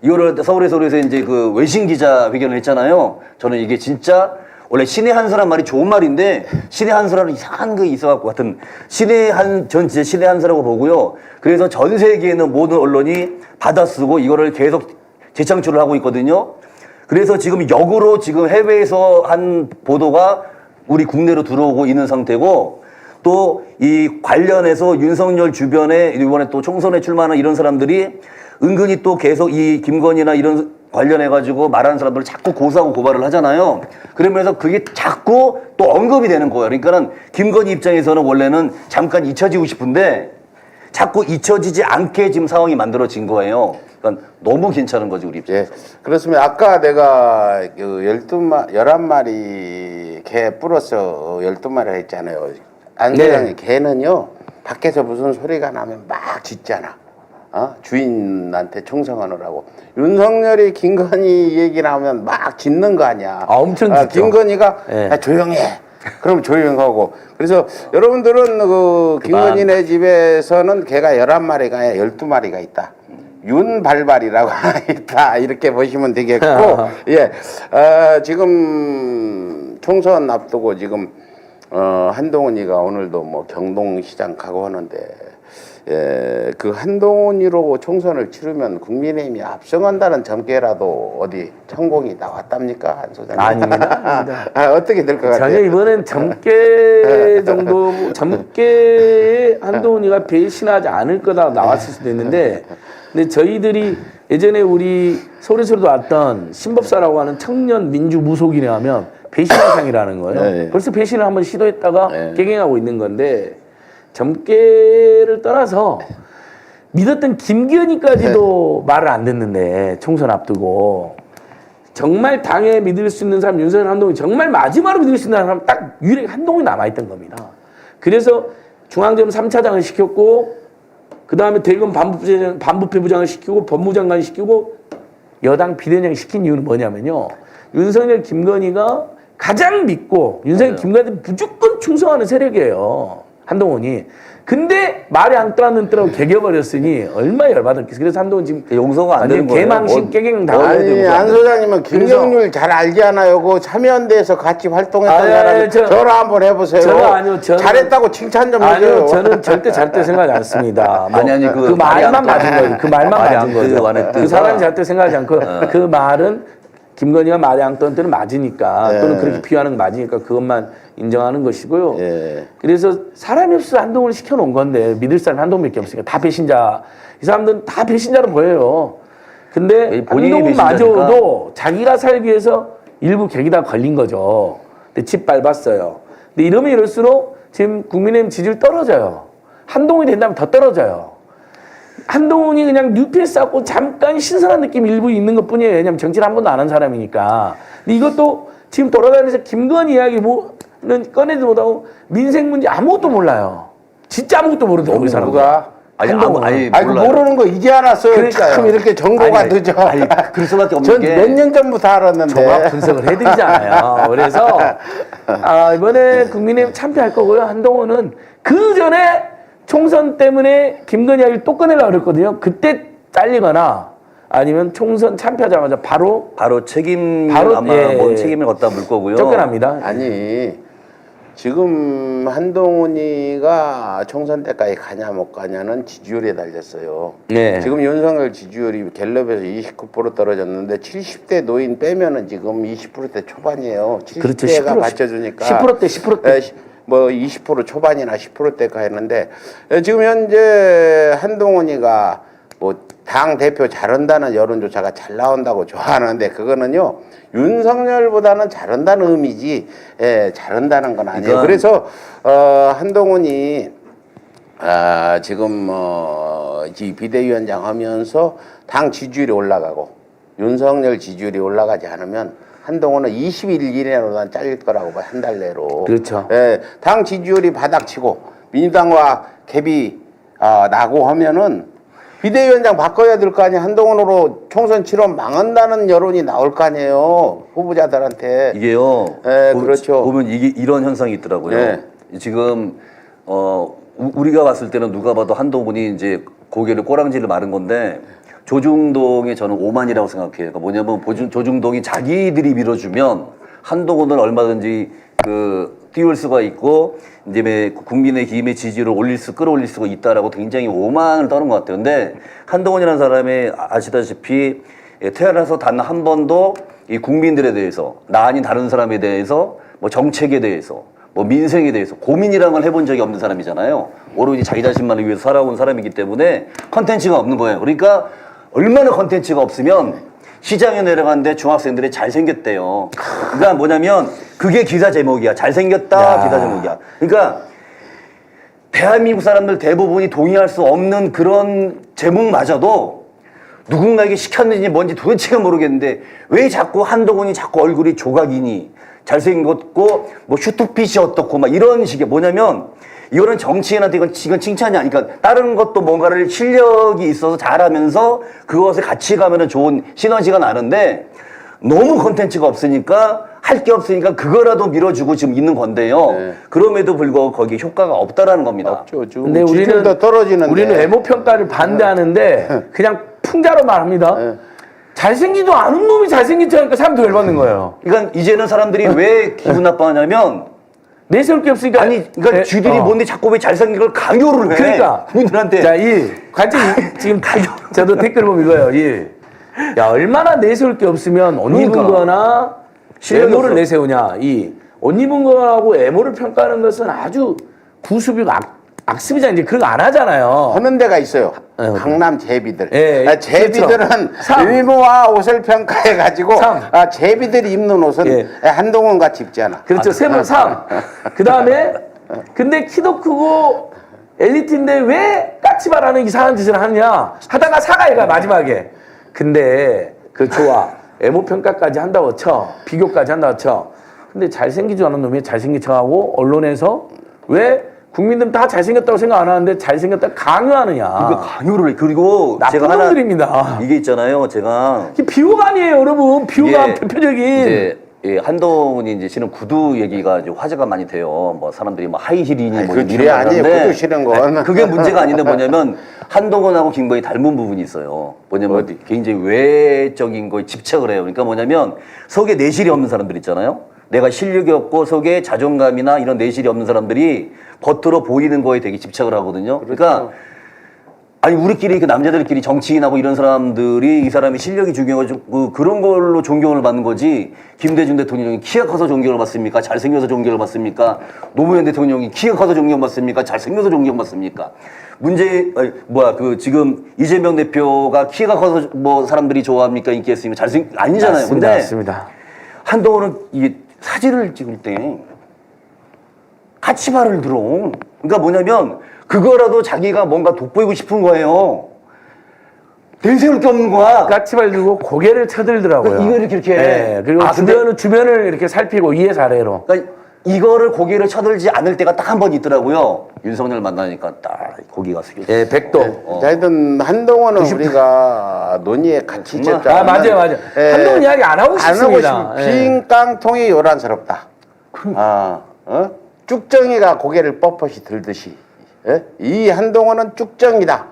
이거를 서울의 소리에서 이제 그 외신 기자 회견을 했잖아요. 저는 이게 진짜 원래 신의 한 수란 말이 좋은 말인데 신의 한 수라는 이상한 게 있어갖고 같은 전 진짜 신의 한 수라고 보고요. 그래서 전 세계에 있는 모든 언론이 받아쓰고 이거를 계속 재창출을 하고 있거든요. 그래서 지금 역으로 지금 해외에서 한 보도가 우리 국내로 들어오고 있는 상태고 또 이 관련해서 윤석열 주변에 이번에 또 총선에 출마하는 이런 사람들이 은근히 또 계속 이 김건희나 이런 관련해가지고 말하는 사람들을 자꾸 고소하고 고발을 하잖아요. 그러면서 그게 자꾸 또 언급이 되는 거예요. 그러니까는 김건희 입장에서는 원래는 잠깐 잊혀지고 싶은데 자꾸 잊혀지지 않게 지금 상황이 만들어진 거예요. 그러니까 너무 괜찮은 거지 우리 입장에서. 그렇습니다. 아까 내가 그 11마리 개 플러스 12마리 했잖아요. 안 사장님 개는요 밖에서 무슨 소리가 나면 막 짖잖아. 주인한테 충성하느라고. 윤석열이 김건희 얘기 나오면 막 짖는 거 아니야. 엄청 짖죠. 김건희가 야, 조용해. 그럼 조용하고. 그래서 여러분들은 그 김건희네 집에서는 개가 11마리가 아니라 12마리가 있다. 윤발발이라고 있다. 이렇게 보시면 되겠고. 예. 지금 총선 앞두고 지금 한동훈이가 오늘도 뭐 경동시장 가고 하는데 그 한동훈이로 총선을 치르면 국민의힘이 압승한다는 점괘라도 어디 천공이 나왔답니까, 한 소장님? 아닙니다. 어떻게 될 것 같아요? 전혀 이번엔 점괘 정도 점괘에 한동훈이가 배신하지 않을 거다 나왔을 수도 있는데, 근데 저희들이 예전에 우리 서울에서도 왔던 신법사라고 하는 청년 민주 무속인에 하면 배신의상이라는 거예요. 네. 벌써 배신을 한번 시도했다가 갱행하고 있는 건데. 점괘를 떠나서 믿었던 김기현이까지도 말을 안 듣는데 총선 앞두고 정말 당에 믿을 수 있는 사람 윤석열 한동훈이 정말 마지막으로 믿을 수 있는 사람 딱 유일하게 한동훈이 남아있던 겁니다. 그래서 중앙지검 3차장을 시켰고 그 다음에 대검 반부패부장을 시키고 법무장관 시키고 여당 비대위원장 시킨 이유는 뭐냐면요. 윤석열 김건희가 가장 믿고 윤석열 김건희한테 무조건 충성하는 세력이에요. 한동훈이. 근데 말이 안 떠안는더라고 개겨버렸으니 얼마나 열받았겠어. 그래서 한동훈 지금 용서가 안 되는 거예요. 개망신 깨갱 당하고 아니 안 소장님은 김경률 잘 알잖아요. 그 참여연대에서 같이 활동했던 사람이 전화 한번 해보세요. 아니요, 잘했다고 칭찬 좀 해줘요. 아니요, 저는 절대 잘때 생각하지 않습니다. 뭐 아니, 그 말만 맞은 거예요. 그 말만 맞은 거죠. 그 사람이 잘때 생각하지 않고 그 말은 김건희가 말이 안 떠는 때는 맞으니까 또는 그렇게 비유하는 거 맞으니까 그것만 인정하는 것이고요. 그래서 사람이 없어서 한동훈을 시켜놓은 건데 믿을 사람이 한동훈밖에 없으니까 다 배신자. 이 사람들은 다 배신자로 보여요. 근데 한동훈마저도 자기가 살기 위해서 일부 계기다 걸린 거죠. 근데 집 밟았어요. 근데 이러면 이럴수록 지금 국민의힘 지지율 떨어져요. 한동훈이 된다면 더 떨어져요. 한동훈이 그냥 뉴페이스 쌓고 잠깐 신선한 느낌 일부 있는 것 뿐이에요. 왜냐면 정치를 한 번도 안 한 사람이니까. 근데 이것도 지금 돌아다니면서 김건희 이야기 뭐는 꺼내도 못하고 민생 문제 아무것도 몰라요. 진짜 아무것도 모르더라고요. 이 사람. 누가? 아니 모르는 거 이제 알았어요. 그러니까요. 참 이렇게 정보가 늦어. 그럴 수밖에 없는 전 게 몇 년 전부터 알았는데. 종합 분석을 해드리잖아요. 그래서 이번에 국민의힘 참패할 거고요. 한동훈은 그 전에 총선 때문에 김건희 이야기를 또 꺼내려고 그랬거든요. 그때 잘리거나 아니면 총선 참패하자마자 바로 아마 뭔 책임을 걷다 물 거고요. 쫓겨납니다. 아니 지금 한동훈이가 총선 때까지 가냐 못 가냐는 지지율에 달렸어요. 네. 지금 윤석열 지지율이 갤럽에서 29% 떨어졌는데 70대 노인 빼면은 지금 20%대 초반이에요. 70대가 그렇죠. 10%, 받쳐주니까 10%대. 뭐 20% 초반이나 10%대가 했는데 지금 현재 한동훈이가 뭐 당 대표 잘한다는 여론조사가 잘 나온다고 좋아하는데 그거는요 윤석열보다는 잘한다는 의미지 잘한다는 건 아니에요. 그래서 한동훈이 지금 비대위원장 하면서 당 지지율이 올라가고 윤석열 지지율이 올라가지 않으면 한동훈은 21일 이내로는 잘릴 거라고 봐요. 한 달 내로. 그렇죠. 당 지지율이 바닥치고 민주당과 갭이 나고 하면은 비대위원장 바꿔야 될 거 아니에요. 한동훈으로 총선 치러 망한다는 여론이 나올 거 아니에요. 후보자들한테. 이게요. 그렇죠. 보면 이런 현상이 있더라고요. 지금 우리가 봤을 때는 누가 봐도 한동훈이 이제 고개를 꼬랑지를 마른 건데 조중동에 저는 오만이라고 생각해요. 그러니까 뭐냐면 조중동이 자기들이 밀어주면 한동훈을 얼마든지 띄울 수가 있고 이제 국민의힘의 지지를 끌어올릴 수가 있다라고 굉장히 오만을 떠는 것 같아요. 근데 한동훈이라는 사람이 아시다시피 태어나서 단 한 번도 이 국민들에 대해서 나 아닌 다른 사람에 대해서 뭐 정책에 대해서 뭐 민생에 대해서 고민이라는 걸 해본 적이 없는 사람이잖아요. 오로지 자기 자신만을 위해서 살아온 사람이기 때문에 컨텐츠가 없는 거예요. 그러니까 얼마나 컨텐츠가 없으면 시장에 내려갔는데 중학생들이 잘생겼대요. 그러니까 뭐냐면 그게 기사 제목이야. 잘생겼다 기사 제목이야. 그러니까 대한민국 사람들 대부분이 동의할 수 없는 그런 제목마저도 누군가에게 시켰는지 뭔지 도대체가 모르겠는데 왜 자꾸 한동훈이 자꾸 얼굴이 조각이니 잘생겼고 뭐 슈트핏이 어떻고 막 이런 식의 뭐냐면 이거는 정치인한테 이건 칭찬이 아니니까 다른 것도 뭔가를 실력이 있어서 잘하면서 그것을 같이 가면은 좋은 시너지가 나는데 너무 컨텐츠가 없으니까 할 게 없으니까 그거라도 밀어주고 지금 있는 건데요. 그럼에도 불구하고 거기에 효과가 없다라는 겁니다. 없죠. 지금 근데 우리는 외모 평가를 반대하는데 그냥 풍자로 말합니다. 잘생기도 않은 놈이 잘생긴 척 하니까 사람도 열받는 거예요. 그러니까 이제는 사람들이 왜 기분 나빠하냐면 내세울 게 없으니까. 그러니까 쥐들이 뭔데 자꾸 왜 잘생긴 걸 강요를 해. 그러니까. 국민들한테. 자, 관점 지금 저도 댓글 보면 이거예요. 야, 얼마나 내세울 게 없으면 옷 입은 거나 외모를 내세우냐. 옷 입은 거하고 외모를 평가하는 것은 아주 구수비고 악습이잖아요. 이제 그런 거 안 하잖아요. 하는 데가 있어요. 강남 제비들. 제비들은 그렇죠. 외모와 옷을 평가해가지고 제비들이 입는 옷은 한동훈 같이 입지 않아. 그렇죠. 세분 3. 그 다음에 근데 키도 크고 엘리트인데 왜 까치발하는 이상한 짓을 하느냐 하다가 사과해가 마지막에. 근데 좋아. 외모 평가까지 한다고 쳐. 비교까지 한다고 쳐. 근데 잘생기지 않은 놈이 잘생긴 척하고 언론에서 왜 국민들은 다 잘생겼다고 생각 안 하는데 잘생겼다 강요하느냐. 이거 강요를 해. 그리고 나쁜 놈들입니다. 이게 있잖아요. 제가 이게 비호가 아니에요, 여러분. 비호가 대표적인. 이제 예, 한동훈이 이제 신은 구두 얘기가 이제 화제가 많이 돼요. 뭐 사람들이 뭐 하이힐이니 뭐 그게 이런 아니에요. 건데 구두 신은 건. 그게 문제가 아닌데 뭐냐면 한동훈하고 김건희 닮은 부분이 있어요. 뭐냐면 어디? 굉장히 외적인 거에 집착을 해요. 그러니까 뭐냐면 속에 내실이 없는 사람들 있잖아요. 내가 실력이 없고 속에 자존감이나 이런 내실이 없는 사람들이 겉으로 보이는 거에 되게 집착을 하거든요. 그러니까 아니 우리끼리 그 남자들끼리 정치인하고 이런 사람들이 이 사람이 실력이 중요해가지고 그런 걸로 존경을 받는 거지. 김대중 대통령이 키가 커서 존경을 받습니까? 잘생겨서 존경을 받습니까? 노무현 대통령이 키가 커서 존경받습니까? 잘생겨서 존경받습니까? 지금 이재명 대표가 키가 커서 뭐 사람들이 좋아합니까? 인기 있으니까 아니잖아요. 맞습니다. 근데 맞습니다. 한동훈은 이게 사진을 찍을 때 같이 발을 들어. 그러니까 뭐냐면 그거라도 자기가 뭔가 돋보이고 싶은 거예요. 내세울 게 없는 거야. 까치발 들고 고개를 쳐들더라고요. 이거 이렇게. 네, 그리고 주변을 이렇게 살피고 위에서 아래로. 그러니까 이거를 고개를 쳐들지 않을 때가 딱 한 번 있더라고요. 윤석열 만나니까 딱 고기가 숙여져. 예, 100도. 하여튼 한동훈은 우리가 논의에 같이 있었죠. 맞아요. 한동훈 이야기 안 하고 싶습니다. 빈 깡통이 요란스럽다. 쭉정이가 고개를 뻣뻣이 들듯이. 예? 이 한동훈은 쭉정이다.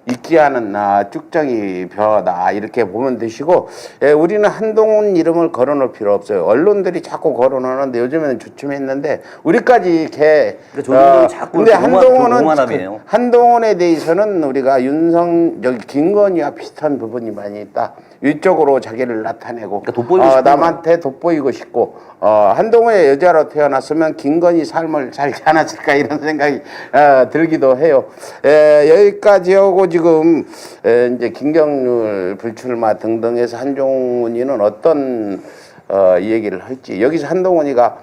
있기하는 쭉정이 벼다 이렇게 보면 되시고, 예, 우리는 한동훈 이름을 거론할 필요 없어요. 언론들이 자꾸 거론하는데 요즘에는 주춤했는데 우리까지 근데 한동훈은 한동훈에 대해서는 우리가 김건희와 비슷한 부분이 많이 있다. 위쪽으로 자기를 나타내고 그러니까 남한테 돋보이고 싶고 한동훈의 여자로 태어났으면 김건희 삶을 살지 않았을까 이런 생각이 들기도 해요. 여기까지 하고 지금 이제 김경률 불출마 등등해서 한동훈이는 어떤 얘기를 할지 여기서 한동훈이가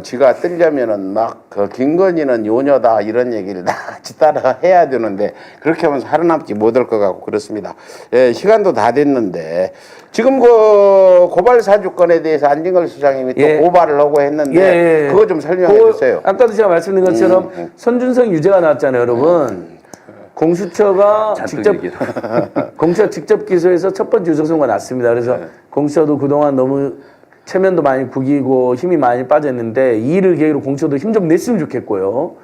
지가 뜨려면은 그 김건희는 요녀다 이런 얘기를 다 같이 따라 해야 되는데 그렇게 하면 살아남지 못할 것 같고 그렇습니다. 시간도 다 됐는데 지금 그 고발 사주권에 대해서 안진걸 수장님이 또 고발을 하고 했는데 그거 좀 설명해 주세요. 아까도 제가 말씀드린 것처럼 손준성 유죄가 나왔잖아요, 여러분. 공수처가 직접 기소해서 첫 번째 유죄가 났습니다. 그래서 공수처도 그동안 너무 체면도 많이 구기고 힘이 많이 빠졌는데 이 일을 계기로 공수처도 힘 좀 냈으면 좋겠고요.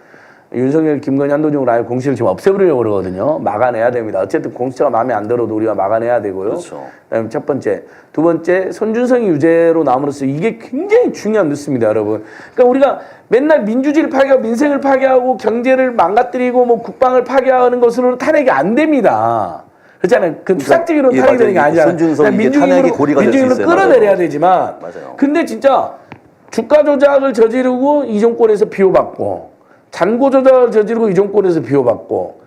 윤석열, 김건희, 한동훈을 아예 공수처를 지금 없애버리려고 그러거든요. 막아내야 됩니다. 어쨌든 공수처가 마음에 안 들어도 우리가 막아내야 되고요. 그렇죠. 그다음에 첫 번째. 두 번째, 손준성이 유죄로 남으로써 이게 굉장히 중요한 뉴스입니다, 여러분. 그러니까 우리가 맨날 민주주의를 파괴하고 민생을 파괴하고 경제를 망가뜨리고 뭐 국방을 파괴하는 것으로는 탄핵이 안 됩니다. 그렇잖아요. 그 투삭적으로 탄핵이 되는 게 아니잖아요. 민주주의로 끌어내려야 되지만. 맞아요. 근데 진짜 주가 조작을 저지르고 이 정권에서 비호받고 잔고 조작을 저지르고 이 정권에서 비호받고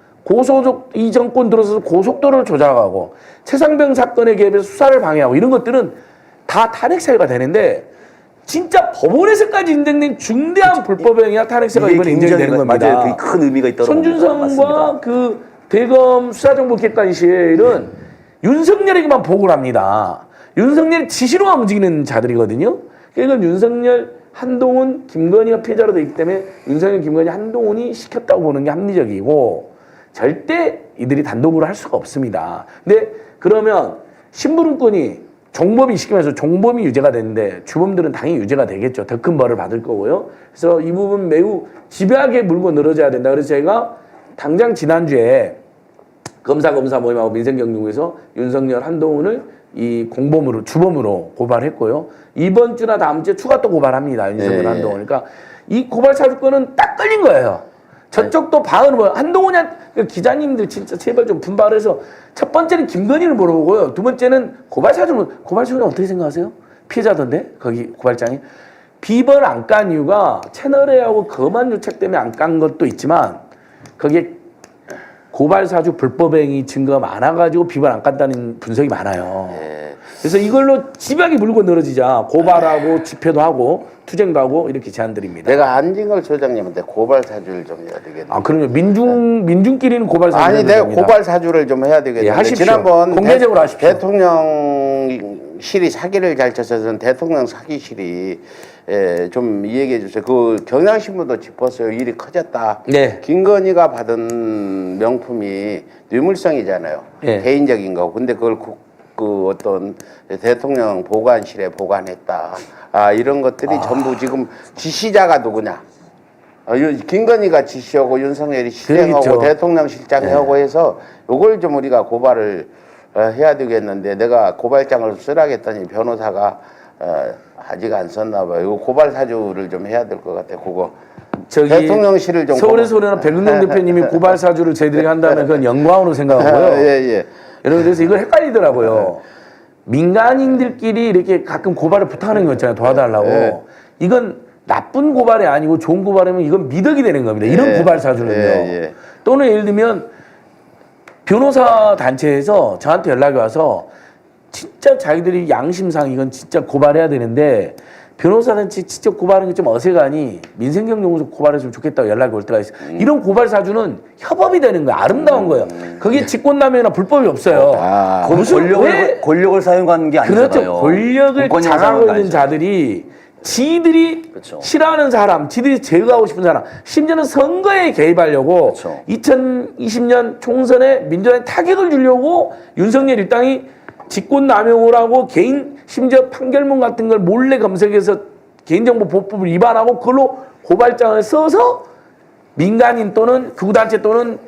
이 정권 들어서 고속도로를 조작하고 최상병 사건에 개입해서 수사를 방해하고 이런 것들은 다 탄핵 사유가 되는데 진짜 법원에서까지 인정된 중대한 불법 행위와 탄핵 사유가 이번에 인정이 되는 겁니다. 맞아요. 되게 큰 의미가 있다고 손준성과 그 대검 수사정보기획관실은 윤석열에게만 보고를 합니다. 윤석열이 지시로만 움직이는 자들이거든요. 그러니까 윤석열, 한동훈, 김건희가 피해자로 되기 때문에 윤석열, 김건희, 한동훈이 시켰다고 보는 게 합리적이고 절대 이들이 단독으로 할 수가 없습니다. 근데 그러면 심부름꾼이 종범이 시키면서 종범이 유죄가 되는데 주범들은 당연히 유죄가 되겠죠. 더 큰 벌을 받을 거고요. 그래서 이 부분 매우 집요하게 물고 늘어져야 된다. 그래서 저희가 당장 지난주에 검사 모임하고 민생경제국에서 윤석열, 한동훈을 이 공범으로 주범으로 고발했고요. 이번 주나 다음 주에 추가 또 고발합니다. 윤석열, 한동훈. 그러니까 이 고발 사주권은 딱 걸린 거예요. 저쪽도 반응을 한동훈이 기자님들 진짜 제발 좀 분발해서 첫 번째는 김건희를 물어보고요. 두 번째는 고발 사주는 어떻게 생각하세요? 피해자던데 거기 고발장이 비번을 안 깐 이유가 채널A하고 거만 유착 때문에 안 깐 것도 있지만 거기에 고발사주 불법행위 증거가 많아가지고 비번 안 깠다는 분석이 많아요. 그래서 이걸로 집약이 물고 늘어지자 고발하고 집회도 하고 투쟁도 하고 이렇게 제안드립니다. 내가 안진걸 소장님한테 고발사주를 좀 해야 되겠네. 그럼요. 민중끼리는 고발사주. 아니 내가 고발사주를 좀 해야 되겠는데 하십시오. 지난번 공개적으로 하십시오. 대통령실이 사기를 잘 쳐서 대통령 사기실이 좀 이야기해 주세요. 그 경향신문도 짚었어요. 일이 커졌다. 네. 김건희가 받은 명품이 뇌물성이잖아요. 개인적인 거. 근데 그걸 그 어떤 대통령 보관실에 보관했다. 이런 것들이 전부 지금 지시자가 누구냐? 김건희가 지시하고 윤석열이 실행하고 그러겠죠. 대통령실장이 하고 해서 요걸 좀 우리가 고발을 해야 되겠는데 내가 고발장을 쓰라겠더니 변호사가 아직 안 썼나 봐요. 요 고발 사주를 좀 해야 될 것 같아. 그거 저기 대통령실을 좀 서울의 소리는 백운동 대표님이 고발 사주를 저희들이 한다면 그건 영광으로 생각하고요. 예. 여러분 그래서 이걸 헷갈리더라고요. 민간인들끼리 이렇게 가끔 고발을 부탁하는 거 있잖아요. 도와달라고. 예. 이건 나쁜 고발이 아니고 좋은 고발이면 이건 미덕이 되는 겁니다. 이런 고발 사주는요. 예. 또는 예를 들면 변호사 단체에서 저한테 연락이 와서 진짜 자기들이 양심상 이건 진짜 고발해야 되는데 변호사 단체 직접 고발하는 게 좀 어색하니 민생경영으로 고발했으면 좋겠다고 연락이 올 때가 있어요. 이런 고발 사주는 협업이 되는 거예요. 아름다운 거예요. 그게 직권남용이나 불법이 없어요. 무슨 권력을 사용하는 게 아니잖아요. 그렇죠. 권력을 공권력을 장악하고 사용하는 게 있는 아니죠. 자들이 지들이 그렇죠. 싫어하는 사람, 지들이 제거하고 싶은 사람, 심지어는 선거에 개입하려고 그렇죠. 2020년 총선에 민주당에 타격을 주려고 윤석열 일당이 직권남용을 하고 개인 심지어 판결문 같은 걸 몰래 검색해서 개인정보보호법을 위반하고 그걸로 고발장을 써서 민간인 또는 극우단체 또는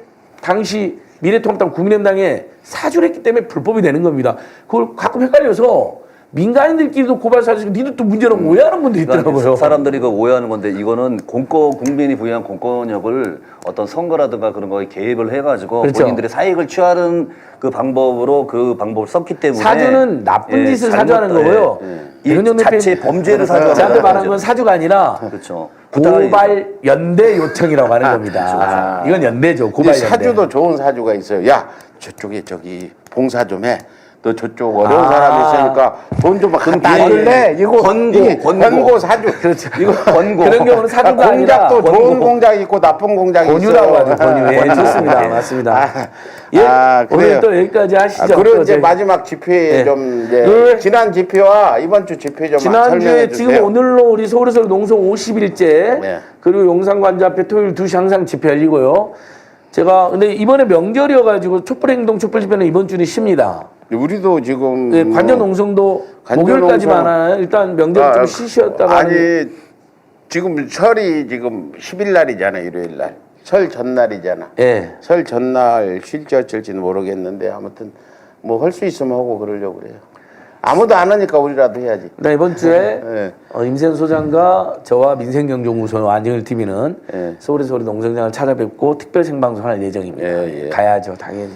당시 미래통합당 국민의당에 사주를 했기 때문에 불법이 되는 겁니다. 그걸 가끔 헷갈려서 민간인들끼리도 고발 사주고 니들 또 문제라고 오해하는 분들이 있더라고요. 그러니까 사람들이 그 오해하는 건데 이거는 국민이 부여한 공권력을 어떤 선거라든가 그런 거에 개입을 해가지고 그렇죠. 본인들의 사익을 취하는 그 방법으로 그 방법을 썼기 때문에 사주는 나쁜 짓을 사주하는 거고요. 이 자체 범죄를 사주하는 저한테 말한 거죠. 건 사주가 아니라 그렇죠. 고발 연대 요청이라고 하는 겁니다. 이건 연대죠. 고발 연대. 사주도 좋은 사주가 있어요. 야 저쪽에 저기 봉사 좀 해. 너 저쪽 어려운 사람이 있으니까 돈 좀 갖다 줄래? 이거 권고 사주. 그렇죠. 이거 권고. 그런 경우는 사주가 아니라 공작도 좋은 공작 있고 나쁜 공작이 권유라고 있어요. 하죠. 권유. 예, 좋습니다. 맞습니다. 오늘 그래요. 또 여기까지 하시죠. 그리고 이제 마지막 집회 좀 이제 지난 집회와 이번 주 집회 좀 지난주에 설명해 주세요. 지금 오늘로 우리 서울에서 농성 50일째 네. 그리고 용산관저 앞에 토요일 2시 항상 집회 열리고요. 제가 근데 이번에 명절이어가지고 촛불행동 촛불집회는 이번 주는 쉽니다. 우리도 지금 네, 관전 농성도 목요일까지만 하나요? 일단 명절 좀 쉬셨다가 아니 지금 설이 지금 10일 날이잖아요. 일요일 날. 설 전날이잖아. 예. 설 전날 쉴지 어쩔지는 모르겠는데 아무튼 뭐 할 수 있으면 하고 그러려고 그래요. 아무도 안 하니까 우리라도 해야지. 네, 이번 주에 네. 임세현 소장과 저와 민생경제연구소 안진걸 TV는 네. 서울의 소리 농성장을 찾아뵙고 특별 생방송할 예정입니다. 예. 가야죠, 당연히.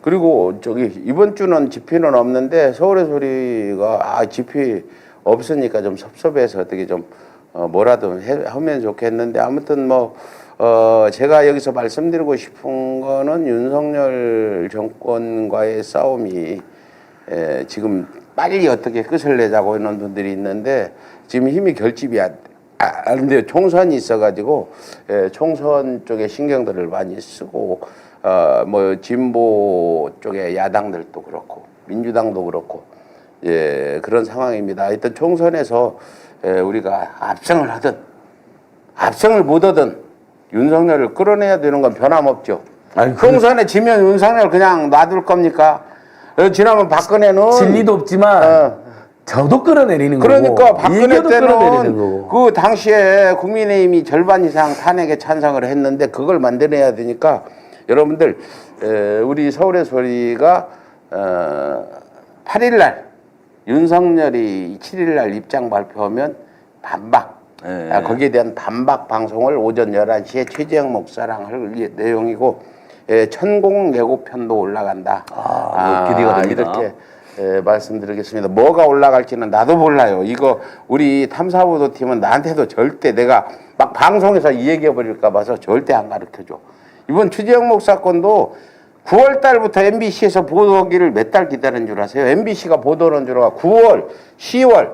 그리고 저기 이번 주는 집회는 없는데 서울의 소리가 집회 없으니까 좀 섭섭해서 어떻게 좀 뭐라도 하면 좋겠는데 아무튼 뭐 제가 여기서 말씀드리고 싶은 거는 윤석열 정권과의 싸움이 지금 빨리 어떻게 끝을 내자고 하는 분들이 있는데 지금 힘이 결집이 안 돼요. 총선이 있어가지고 총선 쪽에 신경들을 많이 쓰고 뭐 진보 쪽의 야당들도 그렇고 민주당도 그렇고 그런 상황입니다. 하여튼 총선에서 우리가 압승을 하든 압승을 못 하든 윤석열을 끌어내야 되는 건 변함없죠. 총선에 지면 윤석열 그냥 놔둘 겁니까? 지나면 박근혜는 진리도 없지만 저도 끌어내리는 그러니까 거고 박근혜 끌어내리는 때는 그 당시에 국민의힘이 절반 이상 탄핵에 찬성을 했는데 그걸 만들어내야 되니까 여러분들 우리 서울의 소리가 8일 날 윤석열이 7일 날 입장 발표하면 반박 거기에 대한 반박 방송을 오전 11시에 최재형 목사랑 할 내용이고 천공 예고편도 올라간다. 기대가 됩니다. 이렇게 말씀드리겠습니다. 뭐가 올라갈지는 나도 몰라요. 이거 우리 탐사보도 팀은 나한테도 절대 내가 막 방송에서 이 얘기해 버릴까 봐서 절대 안 가르쳐줘. 이번 최재형 목사 건도 9월 달부터 MBC에서 보도하기를 몇 달 기다린 줄 아세요? MBC가 보도하는 줄 알고 9월, 10월,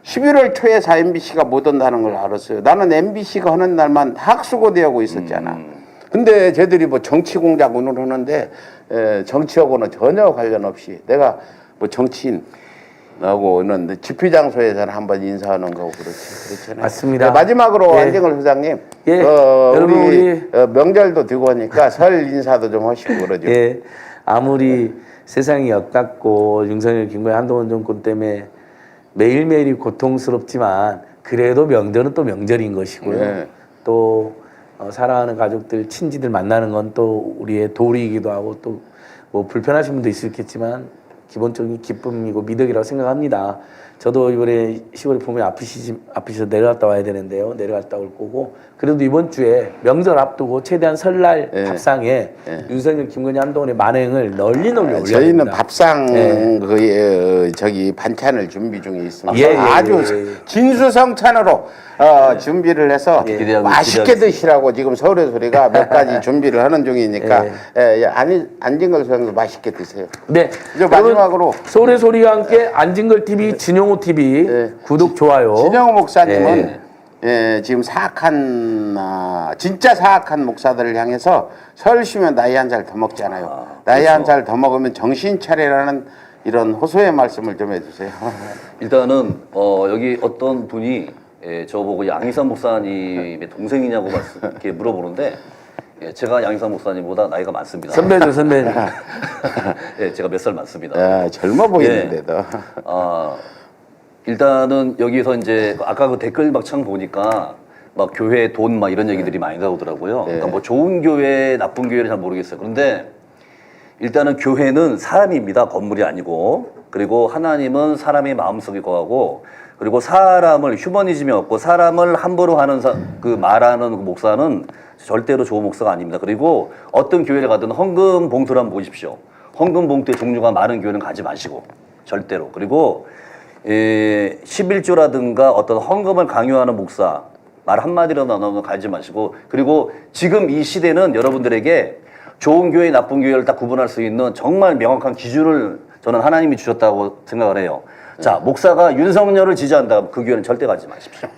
11월 초에서 MBC가 못 온다는 걸 알았어요. 나는 MBC가 하는 날만 학수고대하고 있었잖아. 근데 쟤들이 뭐 정치 공작 운을 하는데 정치하고는 전혀 관련 없이 내가 뭐 정치인하고는 집회 장소에서는 한번 인사하는 거고 그렇잖아요. 맞습니다. 마지막으로 안진걸 소장님, 여러분 우리 명절도 되고 하니까 설 인사도 좀 하시고 그러죠. 아무리 세상이 엇같고 윤석열, 김건희, 한동훈 정권 때문에 매일매일이 고통스럽지만 그래도 명절은 또 명절인 것이고요. 네. 또 사랑하는 가족들, 친지들 만나는 건 또 우리의 도리이기도 하고 또 뭐 불편하신 분도 있겠지만 기본적인 기쁨이고 미덕이라고 생각합니다. 저도 이번에 10월에 보면 아프셔서 내려갔다 와야 되는데요. 내려갔다 올 거고 그래도 이번 주에 명절 앞두고 최대한 설날 밥상에 윤석열, 김건희, 한동훈의 만행을 널리 올려야 저희는 됩니다. 밥상 저기 반찬을 준비 중에 있습니다. 예, 예, 아주 예. 진수성찬으로 준비를 해서 기대하고 맛있게 드시라고 지금 서울의 소리가 몇 가지 준비를 하는 중이니까 안진걸 소장도 맛있게 드세요. 네. 이제 마지막으로 서울의 소리와 함께 안진걸 TV, 진영호 TV 구독 좋아요. 진영호 목사님은 지금 진짜 사악한 목사들을 향해서 설 쉬면 나이 한 살 더 먹잖아요. 나이 한 살 더 먹으면 정신 차리라는 이런 호소의 말씀을 좀 해주세요. 일단은 여기 어떤 분이 저보고 양희삼 목사님의 동생이냐고 이렇게 물어보는데 제가 양희삼 목사님보다 나이가 많습니다. 선배죠, 선배. 제가 몇 살 많습니다. 젊어 보이는데도. 일단은 여기서 이제 아까 그 댓글 막창 보니까 막 교회 돈 막 이런 얘기들이 많이 나오더라고요. 그러니까 뭐 좋은 교회, 나쁜 교회를 잘 모르겠어요. 그런데 일단은 교회는 사람입니다. 건물이 아니고. 그리고 하나님은 사람의 마음속에 거하고, 그리고 사람을 휴머니즘이 없고 사람을 함부로 하는 말하는 그 목사는 절대로 좋은 목사가 아닙니다. 그리고 어떤 교회를 가든 헌금 봉투를 한번 보십시오. 헌금 봉투의 종류가 많은 교회는 가지 마시고 절대로. 그리고 11조라든가 어떤 헌금을 강요하는 목사 말 한마디로 나누면 가지 마시고, 그리고 지금 이 시대는 여러분들에게 좋은 교회, 나쁜 교회를 딱 구분할 수 있는 정말 명확한 기준을 저는 하나님이 주셨다고 생각을 해요. 자, 목사가 윤석열을 지지한다. 그 교회는 절대 가지 마십시오.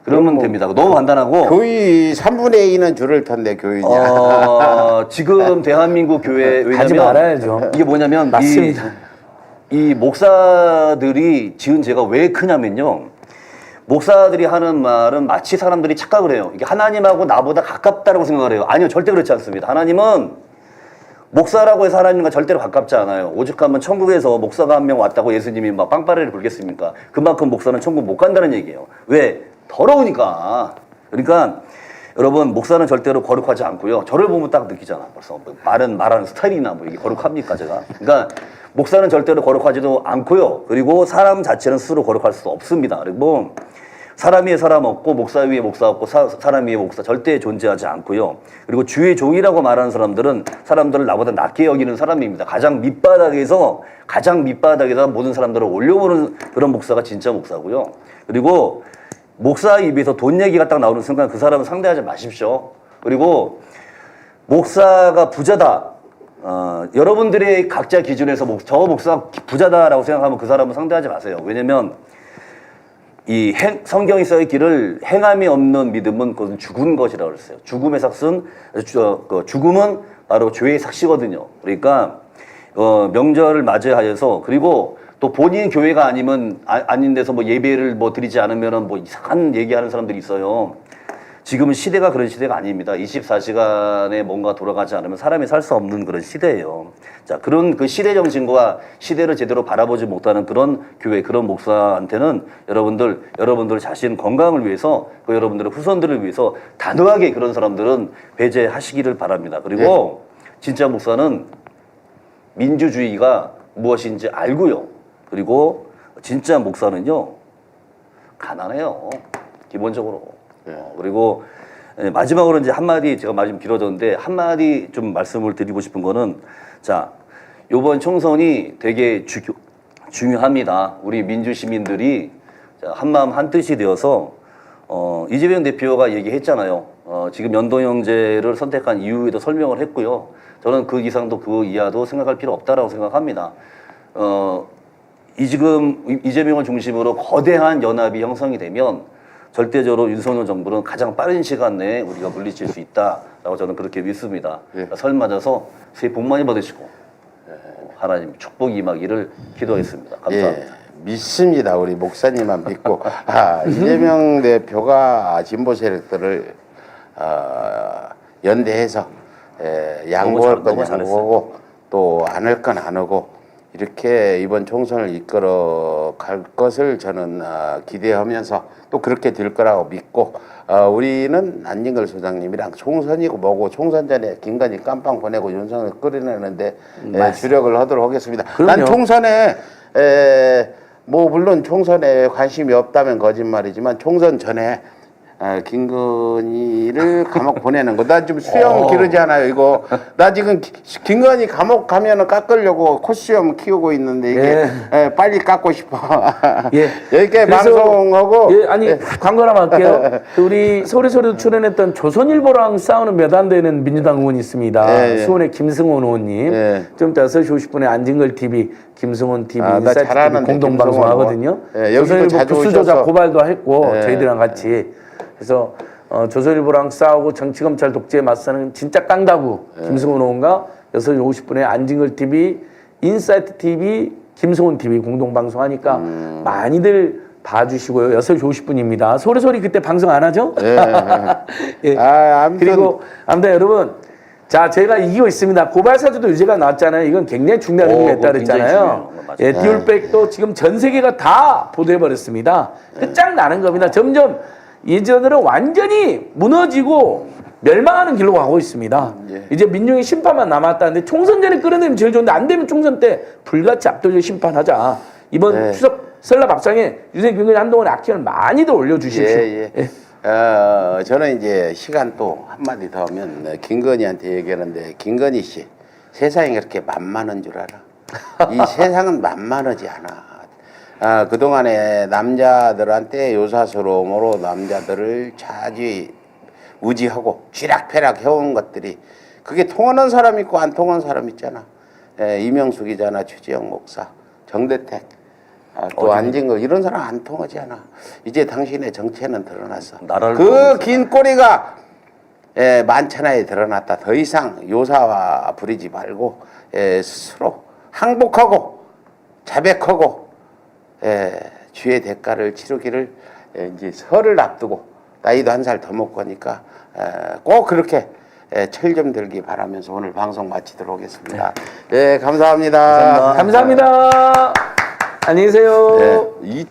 그러면 됩니다. 너무 간단하고. 거의 3분의 2는 줄을 텐데 교회냐. 지금 대한민국 교회, 왜냐면 가지 말아야죠. 이게 뭐냐면 맞습니다. 이 목사들이 지은 죄가 왜 크냐면요. 목사들이 하는 말은 마치 사람들이 착각을 해요. 이게 하나님하고 나보다 가깝다라고 생각을 해요. 아니요, 절대 그렇지 않습니다. 하나님은 목사라고 해서 하나님과 절대로 가깝지 않아요. 오죽하면 천국에서 목사가 한 명 왔다고 예수님이 막 빵빠레를 불겠습니까? 그만큼 목사는 천국 못 간다는 얘기예요. 왜? 더러우니까. 그러니까 여러분, 목사는 절대로 거룩하지 않고요. 저를 보면 딱 느끼잖아. 벌써 말하는 스타일이나 뭐 이게 거룩합니까, 제가? 그러니까 목사는 절대로 거룩하지도 않고요. 그리고 사람 자체는 스스로 거룩할 수 없습니다. 그리고 사람 위에 사람 없고 목사 위에 목사 없고 사람 위에 목사 절대 존재하지 않고요. 그리고 주의 종이라고 말하는 사람들은 사람들을 나보다 낮게 여기는 사람입니다. 가장 밑바닥에서 모든 사람들을 올려보는 그런 목사가 진짜 목사고요. 그리고 목사 입에서 돈 얘기가 딱 나오는 순간 그 사람은 상대하지 마십시오. 그리고 목사가 부자다. 여러분들의 각자 기준에서 저 목사가 부자다라고 생각하면 그 사람은 상대하지 마세요. 왜냐면 이 성경이 써있기를 행함이 없는 믿음은 그것은 죽은 것이라고 그랬어요. 죽음의 삭은 죽음은 바로 죄의 삭시거든요. 그러니까 명절을 맞이하여서, 그리고 또 본인 교회가 아닌 데서 뭐 예배를 뭐 드리지 않으면은 뭐 이상한 얘기하는 사람들이 있어요. 지금은 시대가 그런 시대가 아닙니다. 24시간에 뭔가 돌아가지 않으면 사람이 살 수 없는 그런 시대예요. 자, 그런 그 시대 정신과 시대를 제대로 바라보지 못하는 그런 교회, 그런 목사한테는 여러분들 자신 건강을 위해서, 그 여러분들의 후손들을 위해서 단호하게 그런 사람들은 배제하시기를 바랍니다. 그리고 진짜 목사는 민주주의가 무엇인지 알고요. 그리고 진짜 목사는요, 가난해요. 기본적으로. 그리고 마지막으로 이제 한마디, 제가 말이 좀 길어졌는데 한마디 좀 말씀을 드리고 싶은 거는, 자, 요번 총선이 되게 중요합니다. 우리 민주시민들이 한마음 한뜻이 되어서 이재명 대표가 얘기했잖아요. 지금 연동형제를 선택한 이유에도 설명을 했고요. 저는 그 이상도 그 이하도 생각할 필요 없다라고 생각합니다. 지금 이재명을 중심으로 거대한 연합이 형성이 되면 절대적으로 윤석열 정부는 가장 빠른 시간 내에 우리가 물리칠 수 있다라고 저는 그렇게 믿습니다. 그러니까 설 맞아서 새해 복 많이 받으시고 하나님 축복이 임하기를 기도하겠습니다. 감사합니다. 믿습니다. 우리 목사님만 믿고. 이재명 대표가 진보 세력들을 연대해서 양보할 거냐고 또 안 할 건 안 하고 이렇게 이번 총선을 이끌어 갈 것을 저는 기대하면서 또 그렇게 될 거라고 믿고 우리는 안진걸 소장님이랑 총선이고 뭐고 총선 전에 김건희 깜빵 보내고 윤석열 끌어내는데 주력을 하도록 하겠습니다. 그럼요. 난 총선에 뭐 물론 총선에 관심이 없다면 거짓말이지만 총선 전에 김건희를 감옥 보내는 거. 나 지금 수염 기르지 않아요, 이거. 나 지금 김건희 감옥 가면은 깎으려고 콧수염 키우고 있는데 이게 빨리 깎고 싶어. 예. 이렇게 그래서- 방송하고. 예, 아니 광고 하나 할게요. 우리 소리소리도 출연했던 조선일보랑 싸우는 몇 안 되는 민주당 의원이 있습니다. 예. 수원의 김승원 의원님. 예. 좀 이따 6시 50분에 안진걸 TV, 김승원 TV, 나 인사이트 TV 잘하는데, 공동 김승원 방송하거든요. 의원. 예, 여기도 조선일보 자주 부수조작 오셔서. 고발도 했고 예. 저희들이랑 같이. 그래서 조선일보랑 싸우고 정치검찰 독재에 맞서는 진짜 깡다구 김승원 의원과 6시 50분에 안진걸 TV, 인사이트 TV, 김승원 TV 공동 방송하니까 많이들 봐주시고요. 6시 50분입니다. 소리소리 그때 방송 안 하죠? 예. 아무튼 그리고 아무튼 여러분, 자 저희가 이기고 있습니다. 고발 사주도 유죄가 나왔잖아요. 이건 굉장히 중대한 의미가 있다 굉장히 그랬잖아요. 중요해요. 맞아요. 예, 디올백도 지금 전 세계가 다 보도해 버렸습니다. 끝장 나는 겁니다. 점점 예전으로 완전히 무너지고 멸망하는 길로 가고 있습니다. 이제 민중의 심판만 남았다는데 총선 전에 끌어내면 제일 좋은데 안 되면 총선 때 불같이 압도적 심판하자. 이번 추석 설날 밥상에 유생 김건희 한동훈의 악행을 많이들 올려주십시오. 예. 저는 이제 시간 또 한마디 더 하면 김건희한테 얘기하는데 김건희 씨 세상이 그렇게 만만한 줄 알아? 이 세상은 만만하지 않아. 그동안에 남자들한테 요사스러움으로 남자들을 좌지우지하고 쥐락펴락 해온 것들이 그게 통하는 사람 있고 안 통하는 사람 있잖아. 이명숙이잖아, 최재형 목사, 정대택, 또 안진걸 이런 사람 안 통하지 않아. 이제 당신의 정체는 드러났어. 나라를 그 긴 꼬리가 만천하에 드러났다. 더 이상 요사와 부리지 말고 스스로 항복하고 자백하고 주의 대가를 치르기를 이제 설을 앞두고 나이도 한 살 더 먹고 하니까 꼭 그렇게 철 좀 들기 바라면서 오늘 방송 마치도록 하겠습니다. 감사합니다. 감사합니다. 안녕히 계세요. 이